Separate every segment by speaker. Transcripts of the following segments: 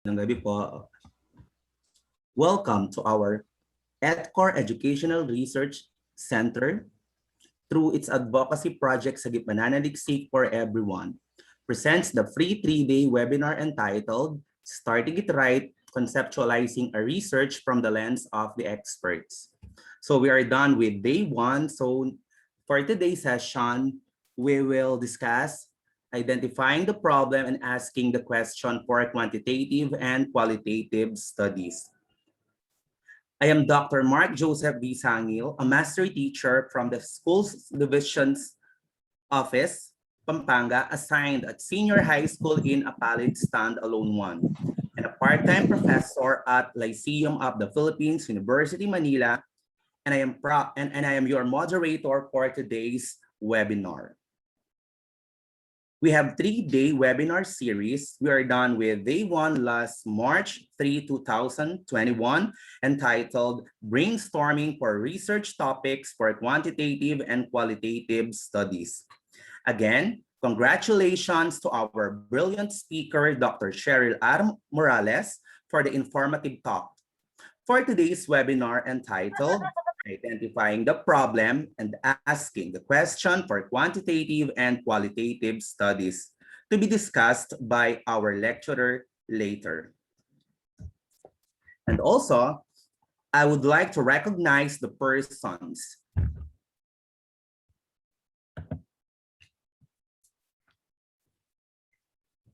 Speaker 1: Ng gabi po. Welcome to our ETCOR Educational Research Center through its advocacy project SAGIP MANANALIKSIK for Everyone presents the free 3-day webinar entitled Starting It Right, Conceptualizing a Research from the Lens of the Experts. So we are done with day 1. So for today's session, we will discuss identifying the problem and asking the question for quantitative and qualitative studies. I am Dr. Mark Joseph B. Sangil, a master teacher from the Schools Division's Office, Pampanga, assigned at Senior High School in Apalit Standalone 1, and a part-time professor at Lyceum of the Philippines, University, Manila, and I am your moderator for today's webinar. We have 3-day webinar series. We are done with day 1 last March 3, 2021, entitled Brainstorming for Research Topics for Quantitative and Qualitative Studies. Again, congratulations to our brilliant speaker, Dr. Cheryl R. Morales, for the informative talk. For today's webinar entitled Identifying the Problem and Asking the Question for Quantitative and Qualitative Studies, to be discussed by our lecturer later. And also, I would like to recognize the persons.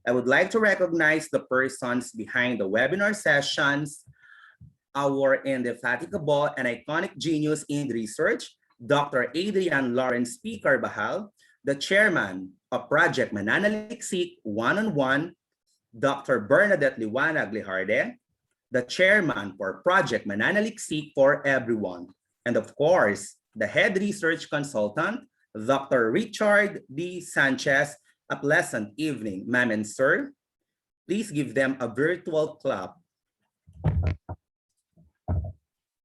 Speaker 1: I would like to recognize the persons behind the webinar sessions, our indefatigable and iconic genius in research, Dr. Adrian Lawrence P. Carbajal, the chairman of Project MANANALIKSIK One-on-One, Dr. Bernadette Liwanag Lijarde, the chairman for Project MANANALIKSIK for Everyone, and of course, the head research consultant, Dr. Richard D. Sanchez. A pleasant evening, ma'am and sir. Please give them a virtual clap.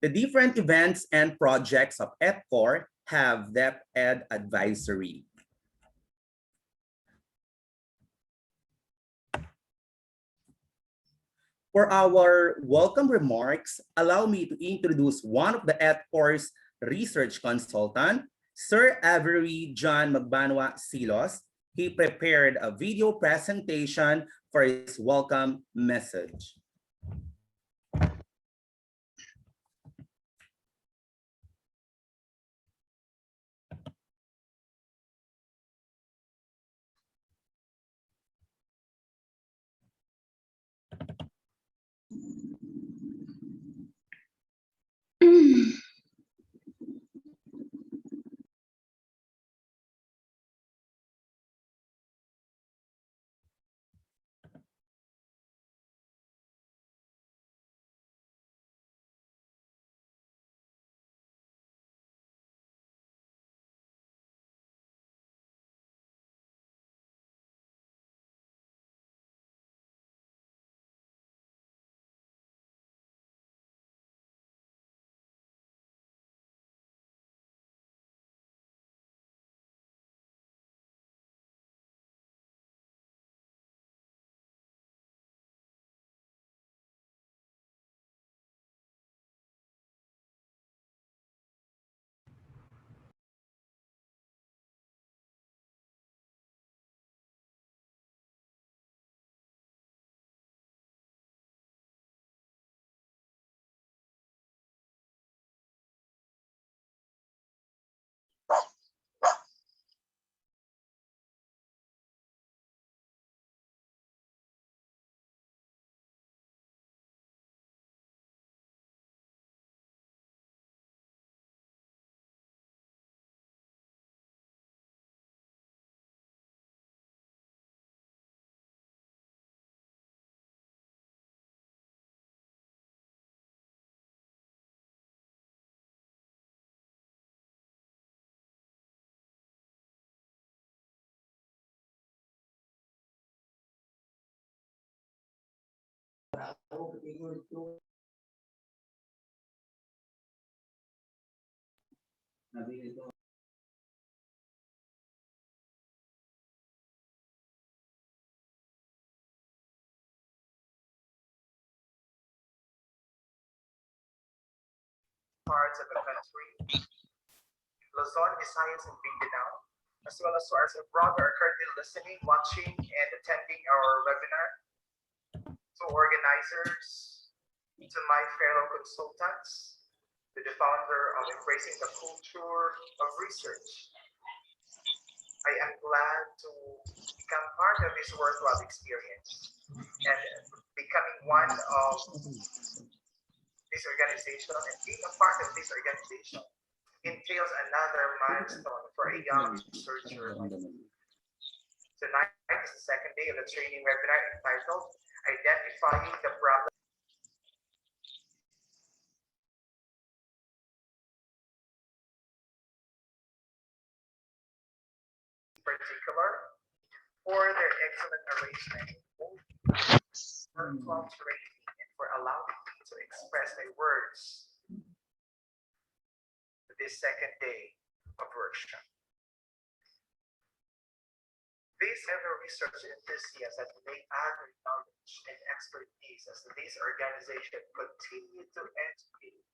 Speaker 1: The different events and projects of ETCOR have DepEd advisory. For our welcome remarks, allow me to introduce one of the ETCOR's research consultant, Sir Avery John Magbanwa Silos. He prepared a video presentation for his welcome message.
Speaker 2: parts of the country, Luzon, Visayas, and Mindanao, as well as to our abroad who are currently listening, watching, and attending our webinar, to organizers, to my fellow consultants, to the founder of Embracing the Culture of Research. I am glad to become part of this worthwhile experience, and becoming one of this organization and being a part of this organization entails another milestone for a young researcher. Tonight is the second day of the training webinar entitled Identifying the Problem in particular for their excellent arrangement, for cultivating and for allowing me to express my words this second day of workshop. These ever research enthusiasts that may add their knowledge and expertise as this organization continue to educate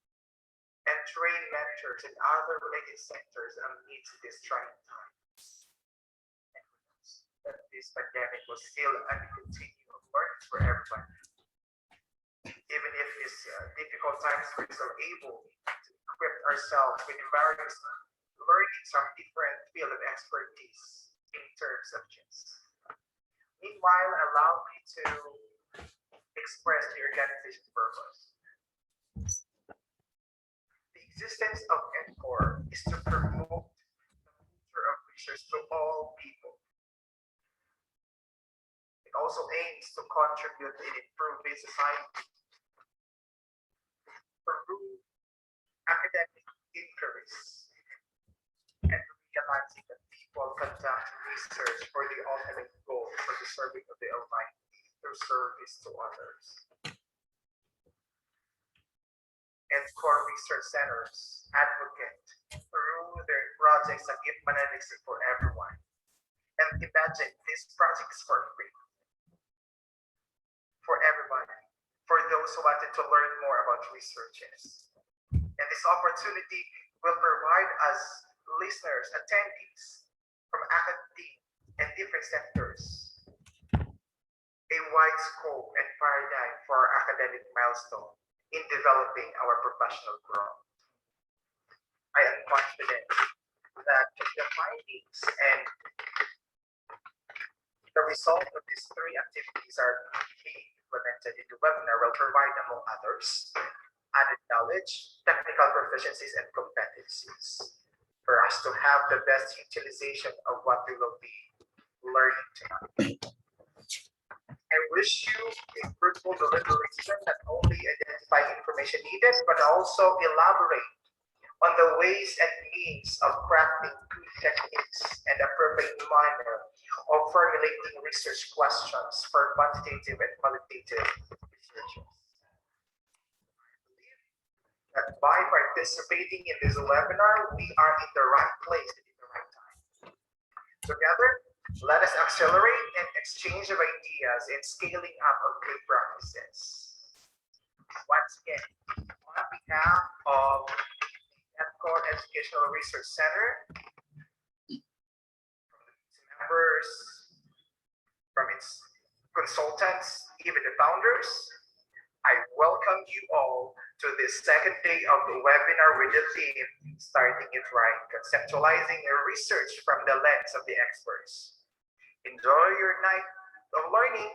Speaker 2: and train mentors in other related sectors amidst these trying times. That this pandemic will still continue of learning for everyone. Even if these difficult times we're still able to equip ourselves with various learnings from different field of expertise in terms of just. Meanwhile, allow me to express the organization's purpose. The existence of ETCOR is to promote the culture of research to all people. It also aims to contribute in improving society, improve academic inquiries, and realizing that people conduct research for the ultimate goal for the serving of the Almighty through service to others. ETCOR research centers advocate through their projects SAGIP MANANALIKSIK for everyone. And imagine this project is for free for everybody, for those who wanted to learn more about researches. And this opportunity will provide us listeners, attendees from academia and different sectors a wide scope and paradigm for our academic milestone in developing our professional growth. I am confident that the findings and the result of these three activities are being implemented in the webinar will provide, among others, added knowledge, technical proficiencies, and competencies for us to have the best utilization of what we will be learning tonight. I wish you a fruitful deliberation, not only identify information needed, but also elaborate on the ways and means of crafting good techniques and appropriate manner of formulating research questions for quantitative and qualitative researchers. That by participating in this webinar, we are in the right place at the right time. Together, let us accelerate and exchange of ideas in scaling up of good practices. Once again, on behalf of the ETCOR Educational Research Center, from its members, from its consultants, even the founders, I welcome you all to this second day of the webinar with the theme, Starting It Right, Conceptualizing Research from the Lens of the Experts. Enjoy your night of learning,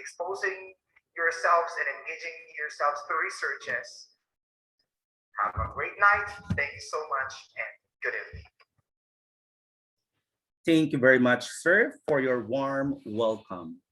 Speaker 2: exposing yourselves and engaging yourselves to researches. Have a great night. Thank you so much and good evening.
Speaker 1: Thank you very much, sir, for your warm welcome.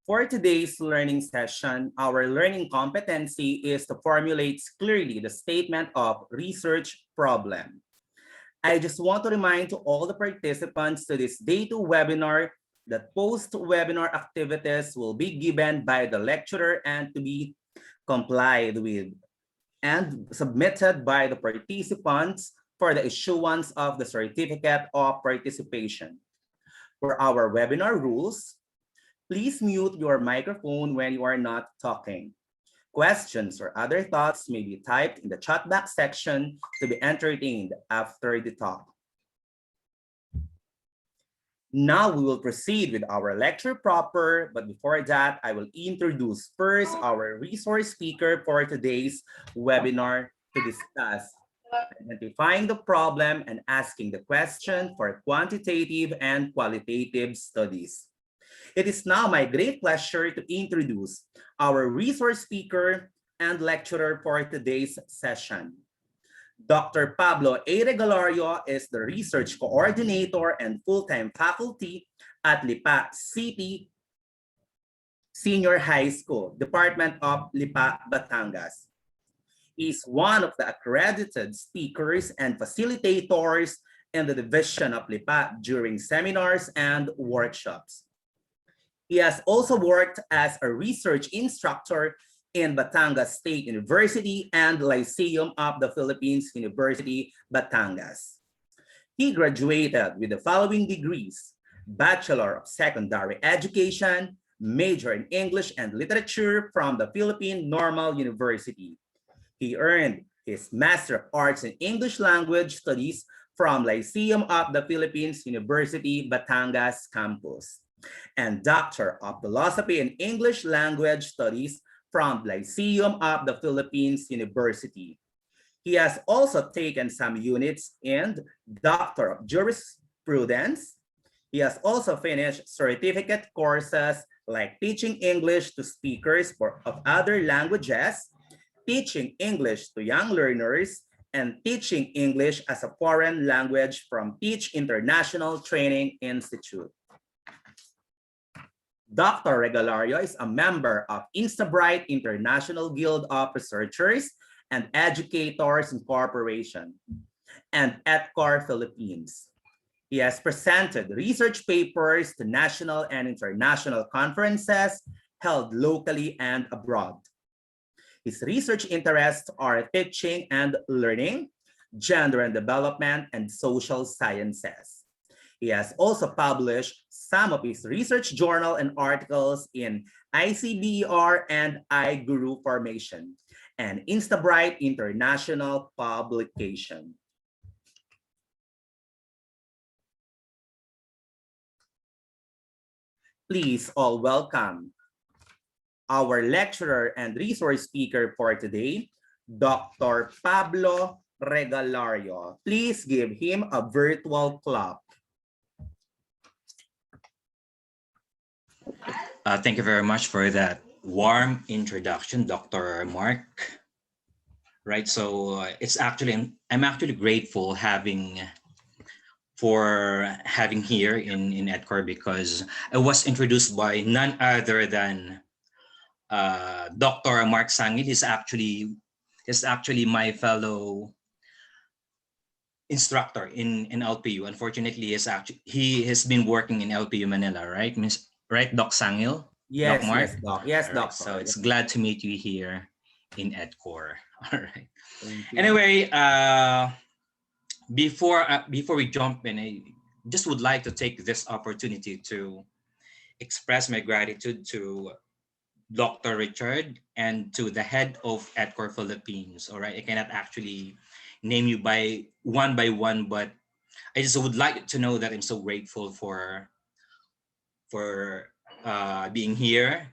Speaker 1: For today's learning session, our learning competency is to formulate clearly the statement of research problem. I just want to remind to all the participants to this day 2 webinar that post-webinar activities will be given by the lecturer and to be complied with and submitted by the participants for the issuance of the certificate of participation. For our webinar rules, please mute your microphone when you are not talking. Questions or other thoughts may be typed in the chat box section to be entertained after the talk. Now we will proceed with our lecture proper, but before that, I will introduce first our resource speaker for today's webinar to discuss identifying the problem and asking the question for quantitative and qualitative studies. It is now my great pleasure to introduce our resource speaker and lecturer for today's session. Dr. Pablo A. Regalario is the research coordinator and full-time faculty at Lipa City Senior High School, Department of Lipa, Batangas. He is one of the accredited speakers and facilitators in the division of Lipa during seminars and workshops. He has also worked as a research instructor in Batangas State University and Lyceum of the Philippines University, Batangas. He graduated with the following degrees: Bachelor of Secondary Education, major in English and Literature from the Philippine Normal University. He earned his Master of Arts in English Language Studies from Lyceum of the Philippines University, Batangas campus, and Doctor of Philosophy in English Language Studies from Lyceum of the Philippines University. He has also taken some units in Doctor of Jurisprudence. He has also finished certificate courses like teaching English to speakers of other languages, teaching English to young learners, and teaching English as a foreign language from Teach International Training Institute. Dr. Regalario is a member of InstaBright International Guild of Researchers and Educators Incorporation and ETCOR Philippines. He has presented research papers to national and international conferences held locally and abroad. His research interests are teaching and learning, gender and development, and social sciences. He has also published some of his research journal and articles in ICBER and iGuru Formation and InstaBright International Publication. Please all welcome our lecturer and resource speaker for today, Dr. Pablo Regalario. Please give him a virtual clap.
Speaker 3: Thank you very much for that warm introduction, Dr. Mark. Right, so I'm actually grateful for having here in ETCOR, because I was introduced by none other than Dr. Mark Sangil. Is actually my fellow instructor in LPU. Unfortunately, he has been working in LPU Manila, right, Right, Doc Sangil?
Speaker 1: Yes,
Speaker 3: Doc Mark?
Speaker 1: yes, Doc. Yes,
Speaker 3: All
Speaker 1: Doc.
Speaker 3: right, so it's glad to meet you here in ETCOR. All right.
Speaker 1: Thank you.
Speaker 3: Anyway, before we jump in, I just would like to take this opportunity to express my gratitude to Dr. Richard and to the head of ETCOR Philippines. All right, I cannot actually name you by one, but I just would like to know that I'm so grateful for being here,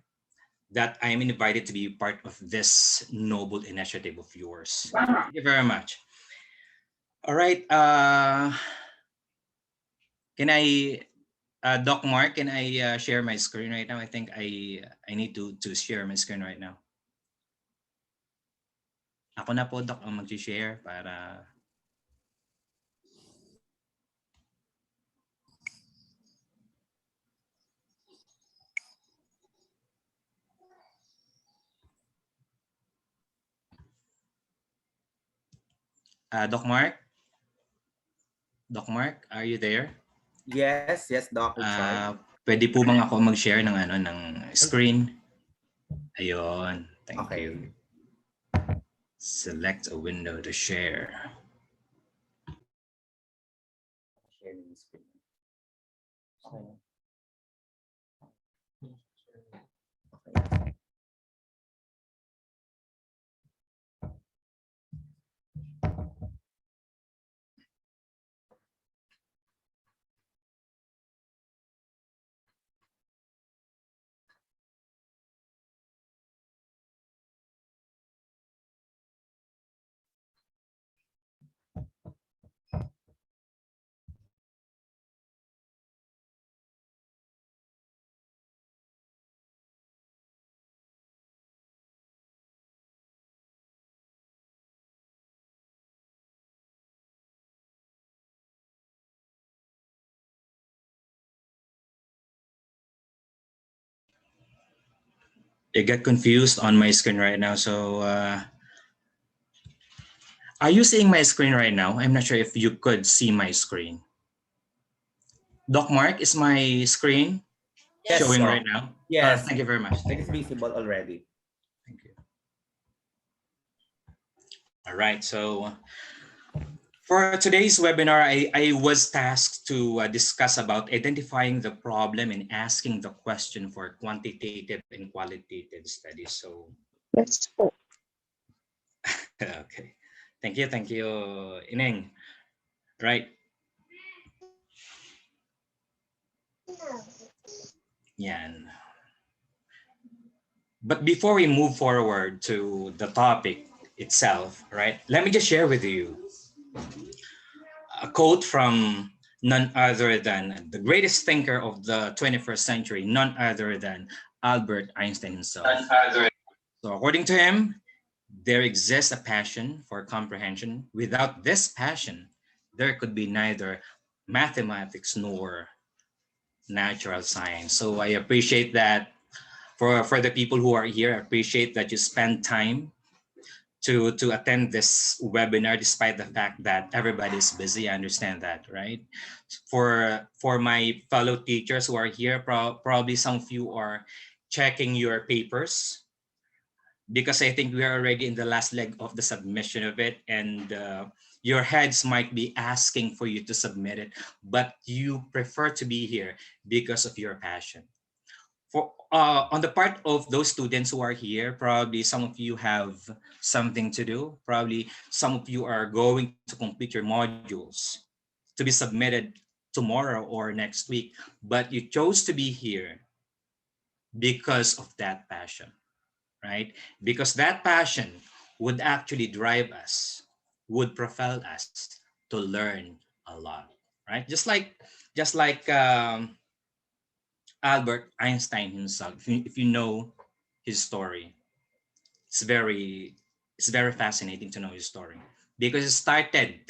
Speaker 3: that I am invited to be part of this noble initiative of yours. Thank you very much. All right. Can I, Doc Mark, can I share my screen right now? I think I need to share my screen right now. Ako na po, Doc, ang mag-share para... Doc Mark? Doc Mark, are you there?
Speaker 1: Yes, yes, Doc Richard.
Speaker 3: Pwede po bang ako mag-share ng ng screen? Ayun, thank
Speaker 1: Okay.
Speaker 3: you. Select a window to share.
Speaker 1: Sharing screen. Okay. Okay.
Speaker 3: I get confused on my screen right now. So are you seeing my screen right now? I'm not sure if you could see my screen. Doc Mark, is my screen
Speaker 1: Yes,
Speaker 3: showing
Speaker 1: Doc.
Speaker 3: right now?
Speaker 1: Yes.
Speaker 3: Thank you very much.
Speaker 1: It is visible already.
Speaker 3: Thank you. All right. So for today's webinar, I was tasked to discuss about identifying the problem and asking the question for quantitative and qualitative studies. So,
Speaker 4: Let's go.
Speaker 3: okay. Thank you, Ineng. Right. Yan. But before we move forward to the topic itself, right, let me just share with you a quote from none other than the greatest thinker of the 21st century, none other than Albert Einstein himself. So according to him, there exists a passion for comprehension. Without this passion, there could be neither mathematics nor natural science. So I appreciate that for the people who are here. I appreciate that you spend time to attend this webinar despite the fact that everybody's busy. I understand that, right? For my fellow teachers who are here, probably some of you are checking your papers because I think we are already in the last leg of the submission of it, and your heads might be asking for you to submit it, but you prefer to be here because of your passion. For on the part of those students who are here, probably some of you have something to do. Probably some of you are going to complete your modules to be submitted tomorrow or next week, but you chose to be here because of that passion, right? Because that passion would actually drive us, would propel us to learn a lot, right? Just like Albert Einstein himself. If you know his story, it's very fascinating to know his story because he started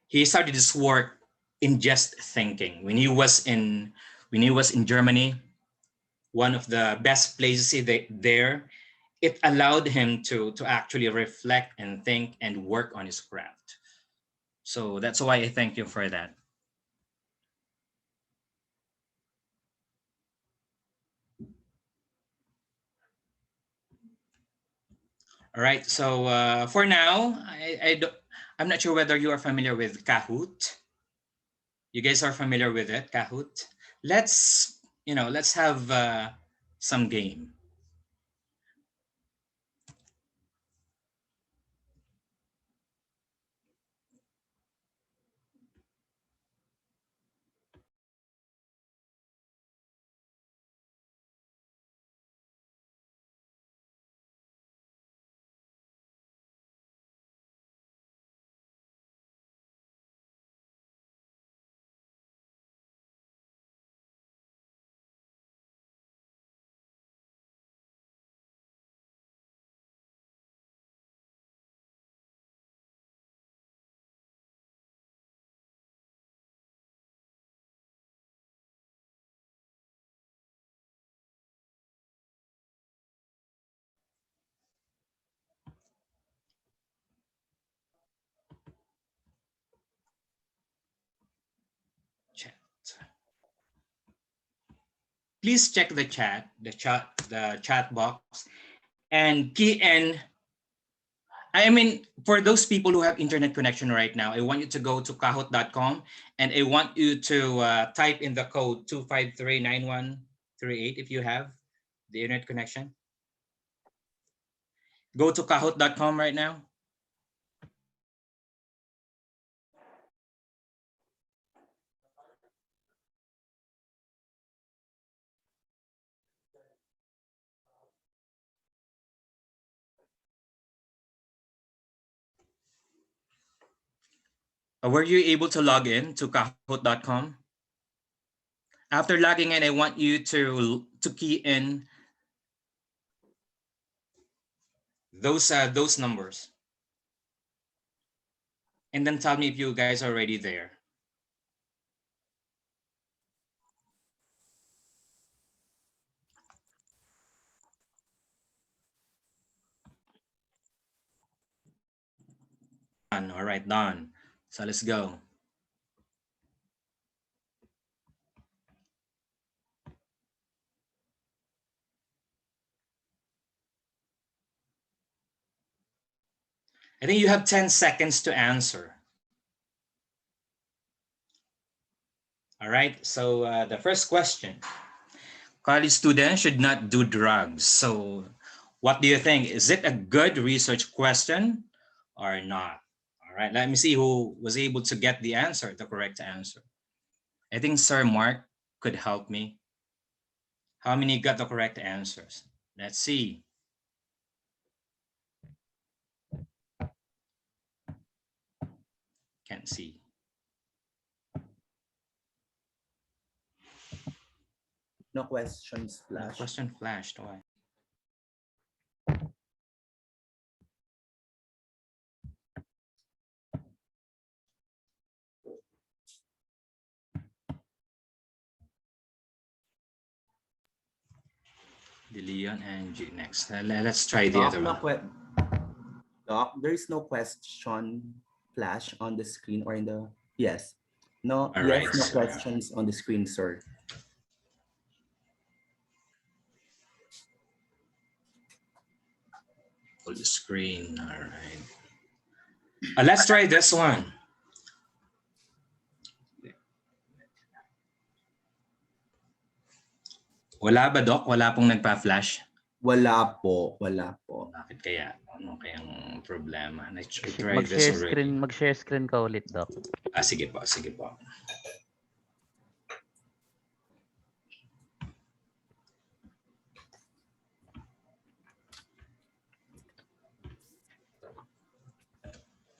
Speaker 3: he started his work in just thinking when he was in Germany, one of the best places there. It allowed him to actually reflect and think and work on his craft. So that's why I thank you for that. All right. So for now, I'm not sure whether you are familiar with Kahoot. You guys are familiar with it, Kahoot. Let's have some game. please check the chat box and key in. I mean, for those people who have internet connection right now, I want you to go to kahoot.com and I want you to type in the code 2539138 if you have the internet connection. Go to kahoot.com right now. Were you able to log in to kahoot.com? After logging in, I want you to key in those numbers. And then tell me if you guys are already there. Done. All right, done. So let's go. I think you have 10 seconds to answer. All right, so the first question. College students should not do drugs. So what do you think? Is it a good research question or not? All right, let me see who was able to get the answer, the correct answer. I think Sir Mark could help me. How many got the correct answers? Let's see. Can't see.
Speaker 1: No questions flash.
Speaker 3: Question flashed. Why? De Leon and G next. Let's try the other one.
Speaker 1: Doc, there is no question flash on the screen or in the yes. No,
Speaker 3: All
Speaker 1: yes,
Speaker 3: right,
Speaker 1: no
Speaker 3: so
Speaker 1: questions on the screen, sir.
Speaker 3: Full screen. All right. Let's try this one. Wala ba, Doc? Wala pong nagpa-flash?
Speaker 1: Wala po, wala po.
Speaker 3: Bakit kaya? Ano kayang problema? I tried this already.
Speaker 4: Mag-share screen ka ulit, Doc.
Speaker 3: Sige po, sige po.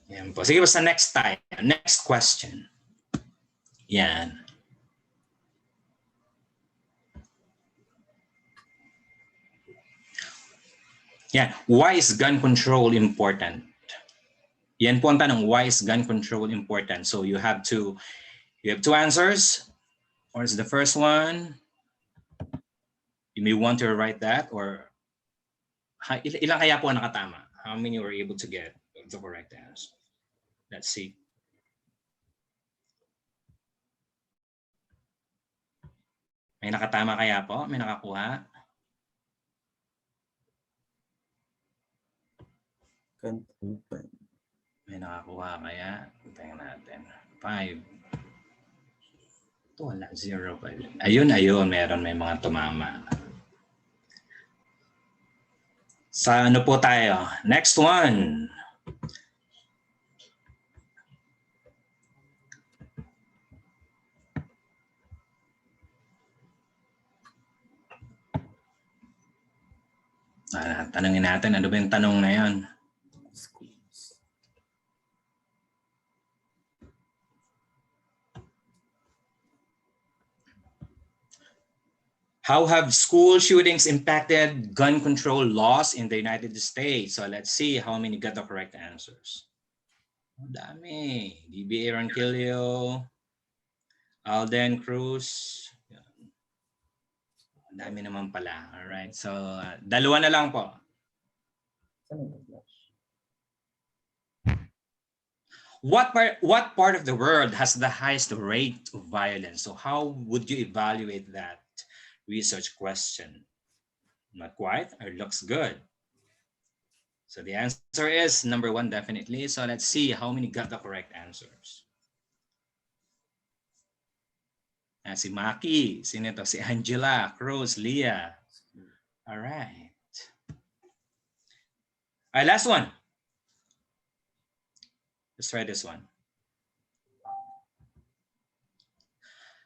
Speaker 3: Yan po. Sige po sa next time. Next question. Yan. Yan. Why is gun control important? Yan po ang tanong, why is gun control important? So you have two answers. Or is the first one? You may want to write that or ilang kaya po nakatama? How many were able to get the correct answer? Let's see. May nakatama kaya po? May nakakuha?
Speaker 1: Can't open.
Speaker 3: May nakakuha kaya? Tingnan natin. 5. Ito wala. 0 pa. Ayun. Meron may mga tumama. Sa ano po tayo? Next one. Tanungin natin, ano ba yung tanong na yan? How have school shootings impacted gun control laws in the United States? So let's see how many got the correct answers. Dami. DBA Ronquillo, Alden Cruz. Dami naman pala. All right. So dalawa na lang po. What part of the world has the highest rate of violence? So how would you evaluate that research question? Not quite, or looks good? So the answer is number 1, definitely. So let's see how many got the correct answers. Si Maki, sino to? Si Angela, Cruz, Leah. All right. All right, last one. Let's try this one.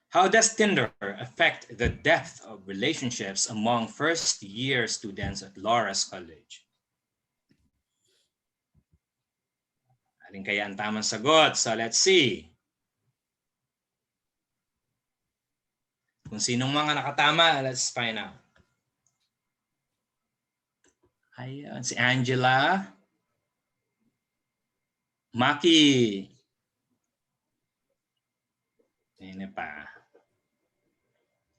Speaker 3: How does Tinder affect the depth of relationships among first-year students at Laura's College? Alin kaya ang tamang sagot? So let's see. Kung sinong mga nakatama, let's find out. Ayan, si Angela. Maki. Ayan pa.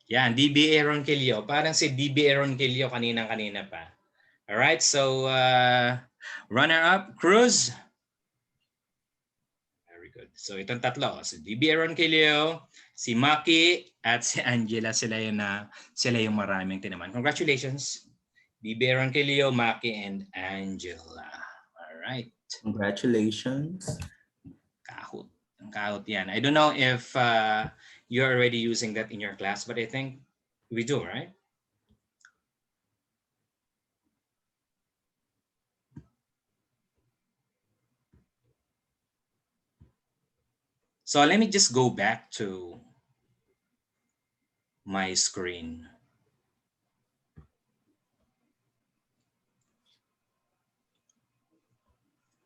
Speaker 3: Yan, DBA Ronquillo. Parang si DBA Ronquillo kanina-kanina pa. Alright, so runner-up, Cruz. Very good. So itong tatlo, si DBA Ronquillo, si Maki, at si Angela, sila yung maraming tinaman. Congratulations, DBA Ronquillo, Maki, and Angela. Alright.
Speaker 1: Congratulations.
Speaker 3: Kahot. Ang kahot yan. I don't know if you're already using that in your class, but I think we do, right? So let me just go back to my screen.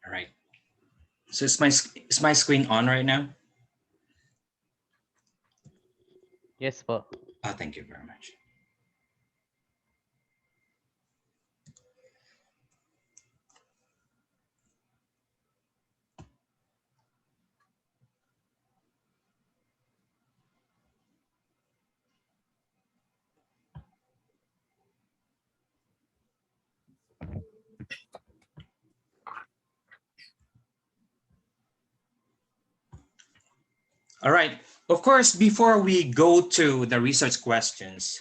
Speaker 3: All right. So is my screen on right now?
Speaker 4: Yes po.
Speaker 3: Oh, thank you very much. All right. Of course, before we go to the research questions,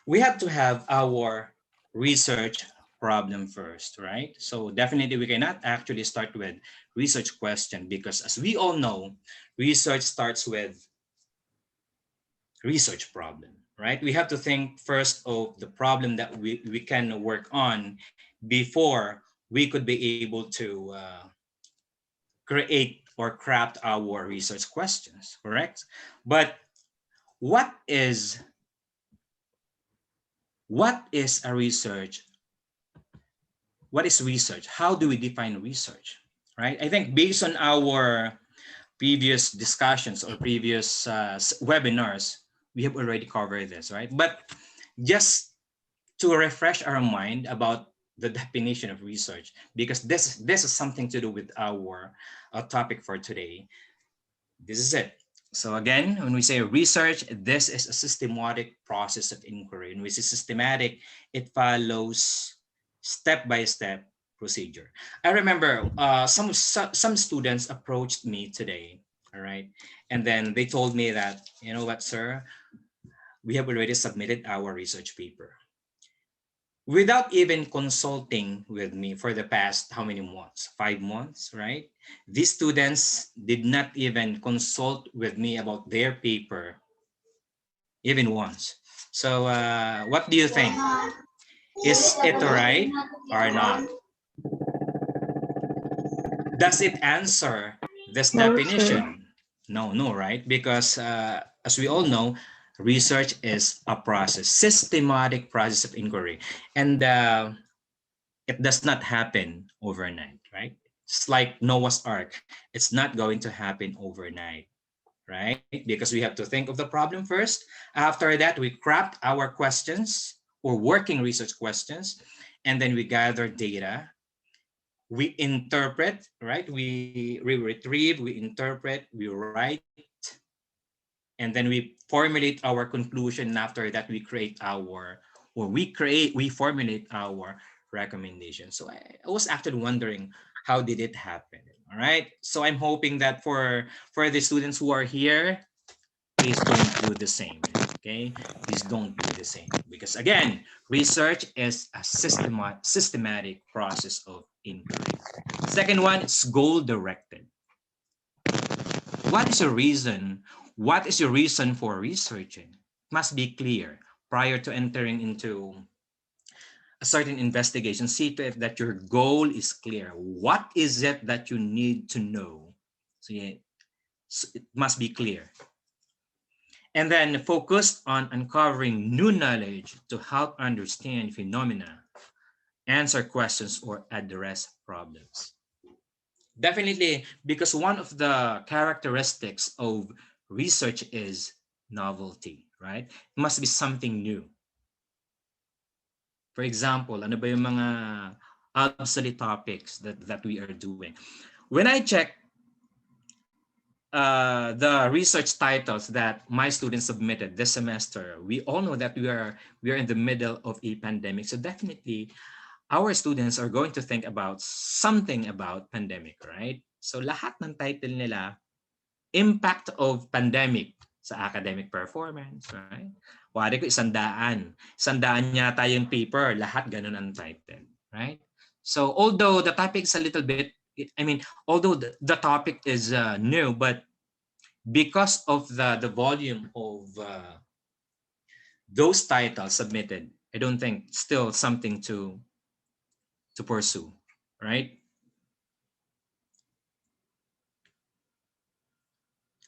Speaker 3: we have to have our research problem first, right? So definitely we cannot actually start with research question because as we all know, research starts with research problem, right? We have to think first of the problem that we can work on before we could be able to create or craft our research questions, correct? But what is a research? What is research? How do we define research, right? I think based on our previous discussions or previous webinars, we have already covered this, right? But just to refresh our mind about the definition of research, because this is something to do with our topic for today. This is it. So again, when we say research, this is a systematic process of inquiry. When we say systematic, it follows step-by-step procedure. I remember some students approached me today, all right? And then they told me that, you know what, sir, we have already submitted our research paper. Without even consulting with me for the past how many months? 5 months, right? These students did not even consult with me about their paper even once. So what do you think? Is it right or not? Does it answer this definition? No, right? Because as we all know, research is a process, systematic process of inquiry. And it does not happen overnight, right? It's like Noah's Ark. It's not going to happen overnight, right? Because we have to think of the problem first. After that, we craft our questions or working research questions, and then we gather data. We interpret, right? We retrieve, we interpret, we write, and then we formulate our conclusion. And after that, we formulate our recommendation. So I was actually wondering, how did it happen? All right. So I'm hoping that for the students who are here, please don't do the same. Okay, please don't do the same, because again, research is a systematic process of inquiry. Second one is goal directed. What is your reason? What is your reason for researching? It must be clear prior to entering into a certain investigation. See to it that your goal is clear. What is it that you need to know? So yeah, it must be clear. And then focused on uncovering new knowledge to help understand phenomena, answer questions, or address problems. Definitely, because one of the characteristics of research is novelty, right? It must be something new. For example, ano ba yung mga obsolete topics that we are doing? When I check the research titles that my students submitted this semester, we all know that we are in the middle of a pandemic. So definitely, our students are going to think about something about pandemic, right? So lahat ng title nila, impact of pandemic sa academic performance, right? Wari ko isandaan yata yung paper, lahat ganun ang title, right? So although the topic is a little bit, although the topic is new, but because of the volume of those titles submitted, I don't think still something to pursue, right?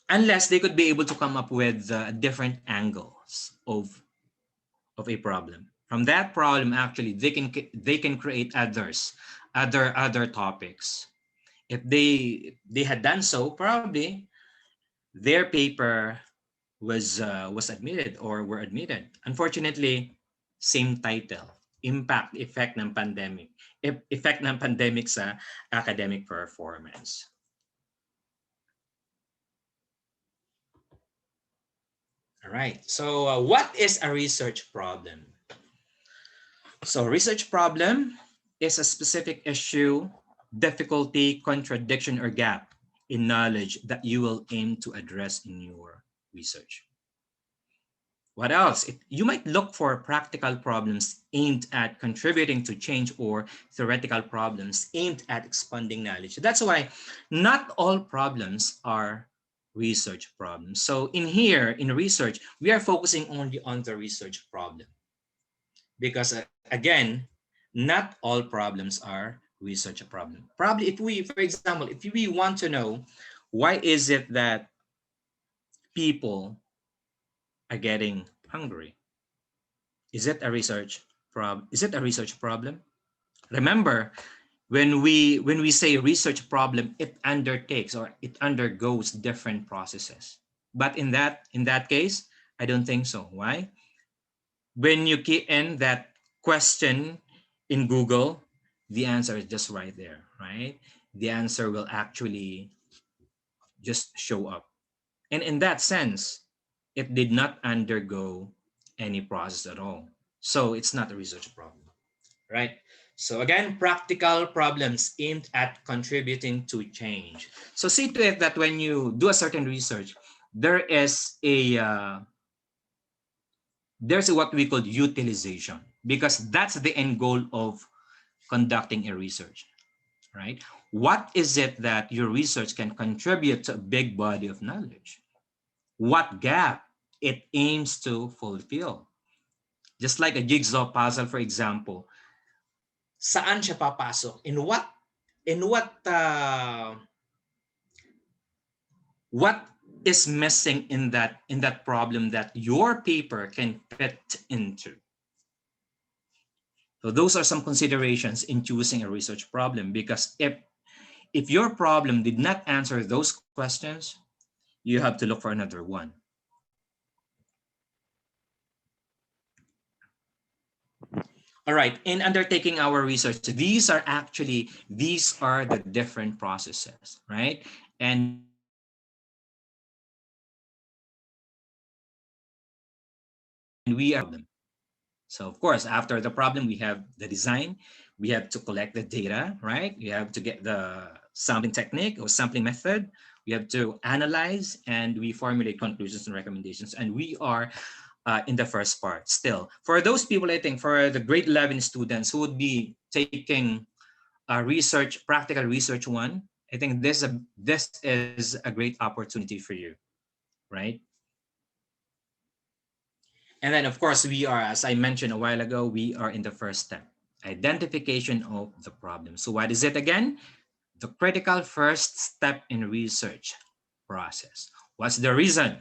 Speaker 3: Unless they could be able to come up with different angles of a problem. From that problem, actually, they can create other topics. If they had done so, probably their paper was admitted or were admitted. Unfortunately, same title, impact, effect ng pandemic. Effect ng pandemic sa academic performance. All right, so what is a research problem? So research problem is a specific issue, difficulty, contradiction, or gap in knowledge that you will aim to address in your research. What else? You might look for practical problems aimed at contributing to change, or theoretical problems aimed at expanding knowledge. That's why not all problems are research problems. So in here, in research, we are focusing only on the research problem. Because again, not all problems are research problem. Probably if we, for example, if we want to know why is it that people are getting hungry, is it a research problem? Is it a research problem? Remember, when we say research problem, it undertakes or it undergoes different processes. But in that case, I don't think so. Why? When you key in that question in Google, the answer is just right there, right? The answer will actually just show up. And in that sense, it did not undergo any process at all. So it's not a research problem, right? So again, practical problems aimed at contributing to change. So see to it that when you do a certain research, there's what we call utilization, because that's the end goal of conducting a research, right? What is it that your research can contribute to a big body of knowledge? What gap it aims to fulfill? Just like a jigsaw puzzle, for example, saan siya papasok? What is missing in that problem that your paper can fit into? So those are some considerations in choosing a research problem, because if your problem did not answer those questions, you have to look for another one. All right, in undertaking our research, these are the different processes, right? And we are them. So of course, after the problem, we have the design, we have to collect the data, right? You have to get the sampling technique or sampling method. We have to analyze, and we formulate conclusions and recommendations. And we are in the first part. Still, for those people, I think for the grade 11 students who would be taking research, practical research one, I think this is a great opportunity for you, right? And then of course we are, as I mentioned a while ago, we are in the first step, identification of the problem. So what is it again? The critical first step in research process. What's the reason?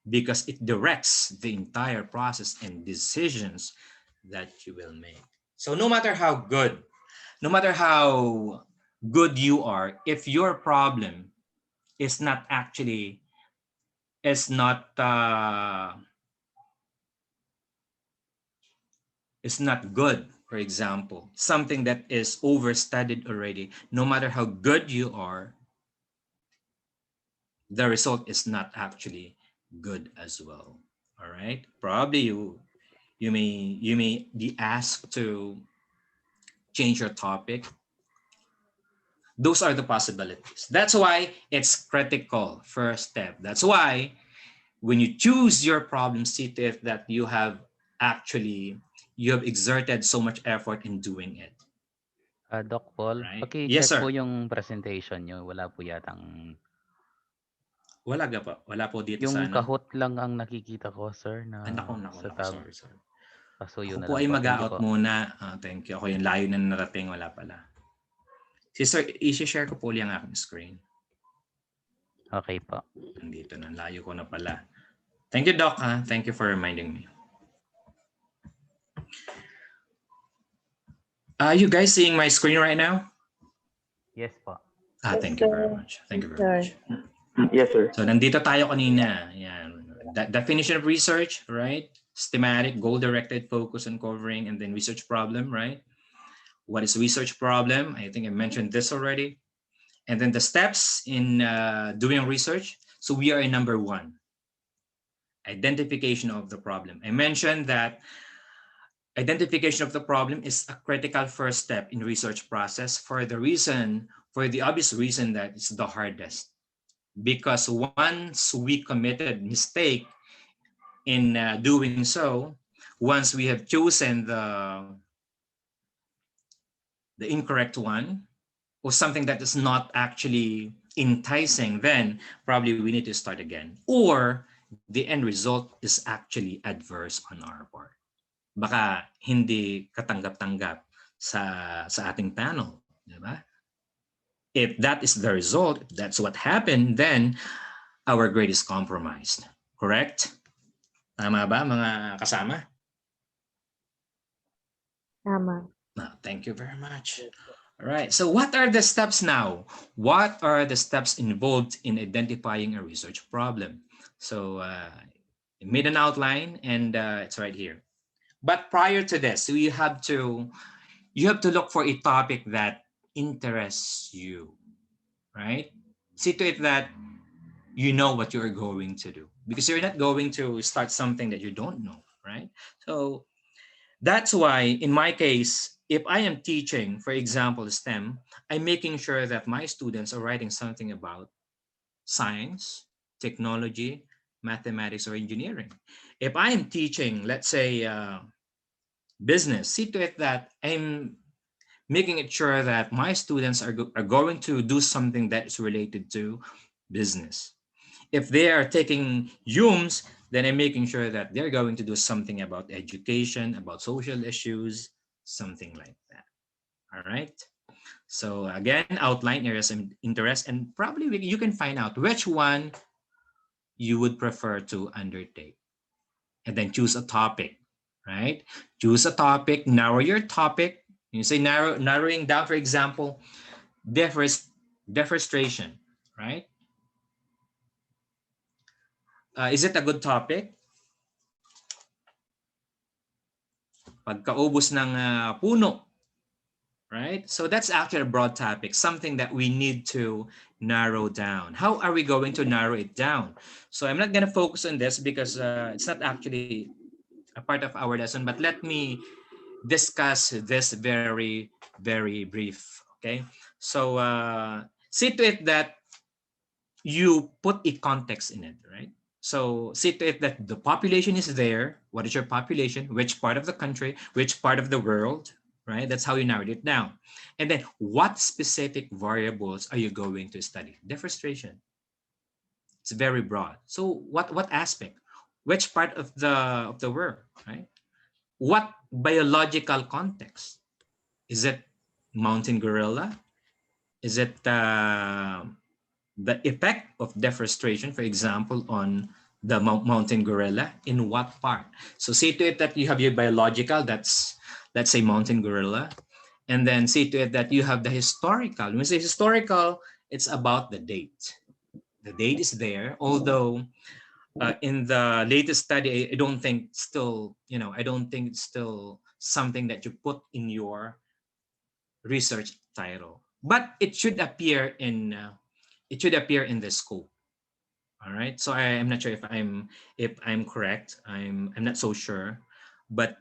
Speaker 3: Because it directs the entire process and decisions that you will make. So no matter how good you are, if your problem is not actually is not good, for example, something that is overstudied already, no matter how good you are, the result is not actually good as well. All right, probably you may be asked to change your topic. Those are the possibilities. That's why it's critical first step. That's why when you choose your problem, see to it that you have exerted so much effort in doing it.
Speaker 4: Doc Paul,
Speaker 3: Right? Yes,
Speaker 4: paki-check po
Speaker 3: sir.
Speaker 4: yung presentation nyo. Wala po yatang...
Speaker 3: Wala po dito sa
Speaker 4: Yung
Speaker 3: ano.
Speaker 4: kahot lang ang nakikita ko, sir, na
Speaker 3: Nako,
Speaker 4: sa tab.
Speaker 3: sorry.
Speaker 4: Paso
Speaker 3: Ako
Speaker 4: yun na
Speaker 3: po
Speaker 4: lang
Speaker 3: ay
Speaker 4: po. Thank you
Speaker 3: mag-out
Speaker 4: po.
Speaker 3: muna. Thank you. Ako yung layo na narating, wala pala. Sir, i-share ko po ulit ang aking screen.
Speaker 4: Okay po.
Speaker 3: Nandito na, layo ko na pala. Thank you, Doc. Thank you for reminding me. Are you guys seeing my screen right now?
Speaker 4: Yes po.
Speaker 3: Thank you very much. Thank you very much.
Speaker 2: Yes, sir.
Speaker 3: So nandito tayo kanina. Yan. Definition of research, right? Systematic, goal-directed, focus on covering, and then research problem, right? What is research problem? I think I mentioned this already. And then the steps in doing research. So we are in number 1. Identification of the problem. I mentioned that identification of the problem is a critical first step in research process for the obvious reason that it's the hardest. Because once we committed mistake in doing so, once we have chosen the incorrect one, or something that is not actually enticing, then probably we need to start again. Or the end result is actually adverse on our part. Baka hindi katanggap-tanggap sa ating panel, di ba? If that is the result, if that's what happened, then our grade is compromised. Correct? Tama ba, mga kasama?
Speaker 5: Tama.
Speaker 3: Thank you very much. All right, so what are the steps now? What are the steps involved in identifying a research problem? So I made an outline and it's right here. But prior to this, so you have to look for a topic that interests you, right? See to it that you know what you're going to do, because you're not going to start something that you don't know, right? So that's why in my case, if I am teaching, for example, STEM, I'm making sure that my students are writing something about science, technology, mathematics, or engineering. If I am teaching, let's say, business, see to it that I'm making it sure that my students are going to do something that is related to business. If they are taking UMS, then I'm making sure that they're going to do something about education, about social issues, something like that. All right. So again, outline areas of interest, and probably you can find out which one you would prefer to undertake. And then choose a topic, right? Choose a topic, narrow your topic. You say narrowing down, for example, deforestation, right? Is it a good topic? Pagkaubos ng puno, right? So that's actually a broad topic, something that we need to narrow down. How are we going to narrow it down? So I'm not going to focus on this because it's not actually a part of our lesson, but let me discuss this very, very brief, okay? So see to it that you put a context in it, right? So see to it that the population is there. What is your population? Which part of the country? Which part of the world? Right? That's how you narrow it down. And then what specific variables are you going to study? Deforestation. It's very broad. So what aspect? Which part of the world? Right? What biological context? Is it mountain gorilla? Is it the effect of deforestation, for example, on the mountain gorilla? In what part? So see to it that you have your biological, that's let's say mountain gorilla, and then see to it that you have the historical. When we say historical, it's about the date. The date is there, although in the latest study, I don't think still, I don't think it's still something that you put in your research title, but it should appear in the scope. All right. So I'm not sure if I'm correct. I'm not so sure, but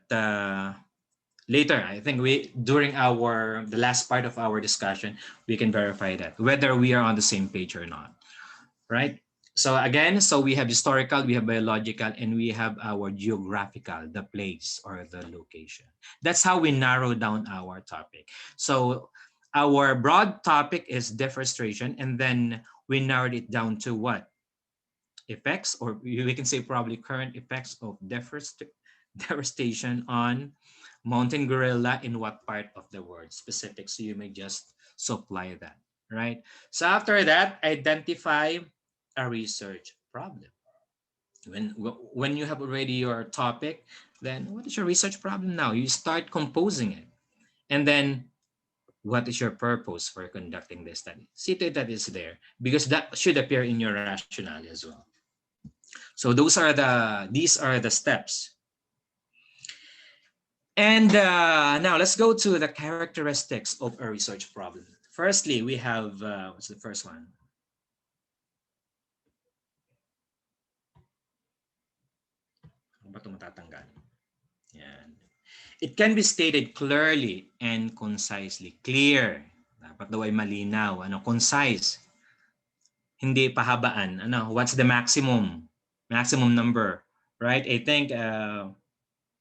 Speaker 3: later I think during the last part of our discussion we can verify that whether we are on the same page or not. Right. So again, so we have historical, we have biological, and we have our geographical, the place or the location. That's how we narrow down our topic. So our broad topic is deforestation, and then we narrowed it down to what? Effects, or we can say probably current effects of deforestation on mountain gorilla in what part of the world specific. So you may just supply that, right? So after that, identify a research problem. When you have already your topic, then what is your research problem now? You start composing it. And then what is your purpose for conducting this study? See that is there, because that should appear in your rationale as well. So these are the steps. And now let's go to the characteristics of a research problem. Firstly, we have, what's the first one? Ano ba ito matatanggal? Yan. It can be stated clearly and concisely. Clear. Dapat daw ay malinaw. Concise. Hindi pahabaan. What's the maximum? Maximum number, right? I think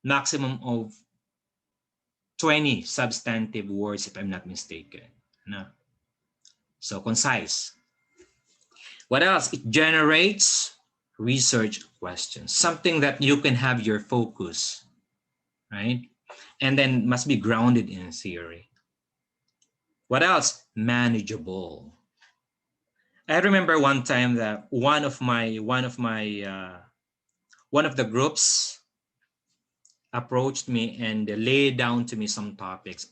Speaker 3: maximum of 20 substantive words, if I'm not mistaken. So concise. What else? It generates research questions, something that you can have your focus, right? And then must be grounded in theory. What else? Manageable. I remember one time that one of the groups approached me and laid down to me some topics.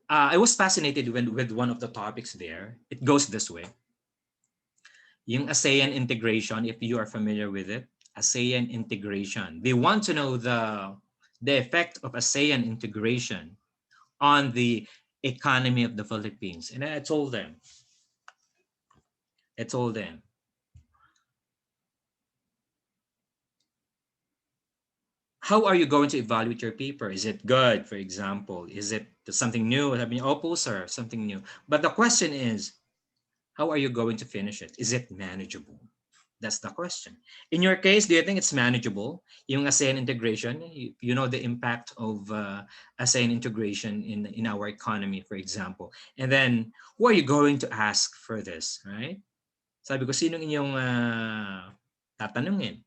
Speaker 3: I was fascinated with one of the topics there. It goes this way. Yung ASEAN integration, if you are familiar with it, ASEAN integration. They want to know the effect of ASEAN integration on the economy of the Philippines. And I told them, how are you going to evaluate your paper? Is it good, for example? Is it something new? I mean, sir, something new. But the question is, how are you going to finish it? Is it manageable? That's the question. In your case, do you think it's manageable? Yung ASEAN integration, you know the impact of ASEAN integration in our economy, for example. And then, who are you going to ask for this, right? Sabi ko, sinong inyong tatanungin?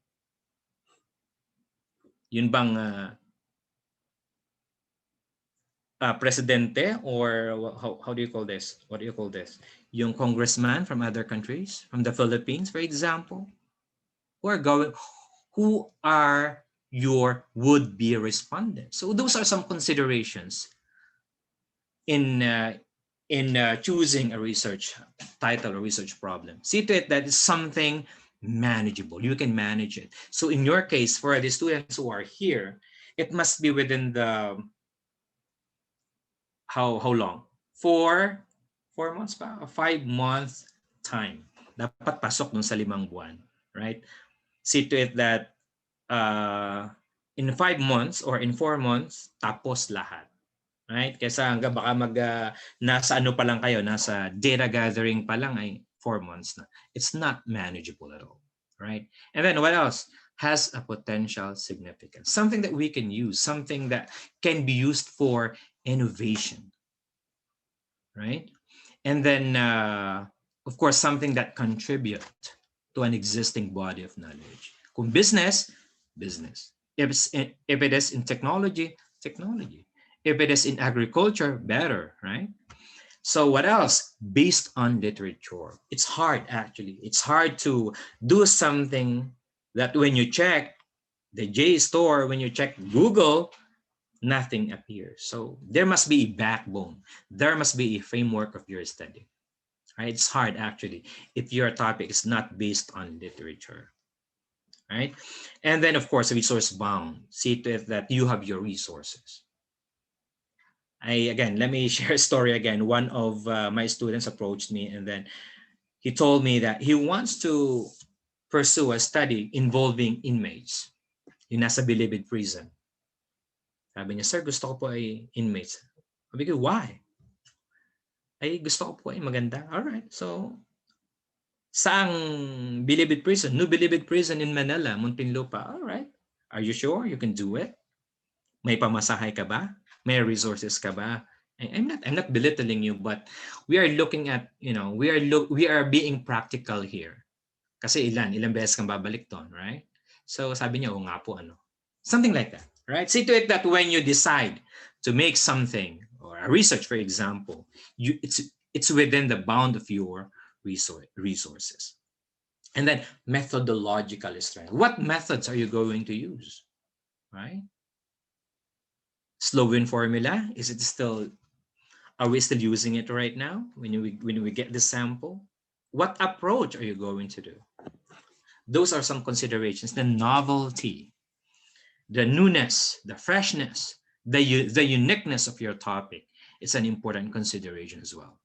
Speaker 3: Yun bang presidente, or how do you call this? What do you call this? Yung congressman from other countries, from the Philippines, for example, who are your would-be respondents? So those are some considerations in choosing a research title or research problem. See to it that it's something manageable. You can manage it. So in your case, for the students who are here, it must be within the how long? 4 months pa? 5 months time. Dapat pasok dun sa 5 buwan, right? See to it that in 5 months or in 4 months, tapos lahat. Right? Kaysa hanggang baka nasa ano pa lang kayo, nasa data gathering pa lang ay 4 months na. It's not manageable at all. right? And then what else? Has a potential significance, something that we can use, something that can be used for innovation, right? And then, of course, something that contribute to an existing body of knowledge. Kung business, business. If it is in technology, technology. If it is in agriculture, better, right? So what else? Based on literature. It's hard, actually. It's hard to do something that when you check the JSTOR, when you check Google, nothing appears. So there must be a backbone. There must be a framework of your study. Right? It's hard, actually, if your topic is not based on literature. Right? And then, of course, resource bound. See to it that you have your resources. Again, let me share a story again. One of my students approached me, and then he told me that he wants to pursue a study involving inmates yung nasa Bilibid prison. Sabi niya, sir, gusto ko po ay inmates. Sabi ko, why? Ay, gusto ko po ay maganda. Alright, so saang Bilibid prison? New Bilibid prison in Manila, Muntinlupa. Alright, are you sure you can do it? May pamasahay ka ba? May resources ka ba? I'm not belittling you, but we are looking at, we are being practical here. Kasi ilang beses kang babalik doon, right? So sabi niya, nga po, something like that, right? See to it that when you decide to make something or a research, for example, it's within the bound of your resources. And then methodological strength. What methods are you going to use, right? Slow win formula, are we still using it right now when we get the sample? What approach are you going to do? Those are some considerations. The novelty, the newness, the freshness, the uniqueness of your topic is an important consideration as well,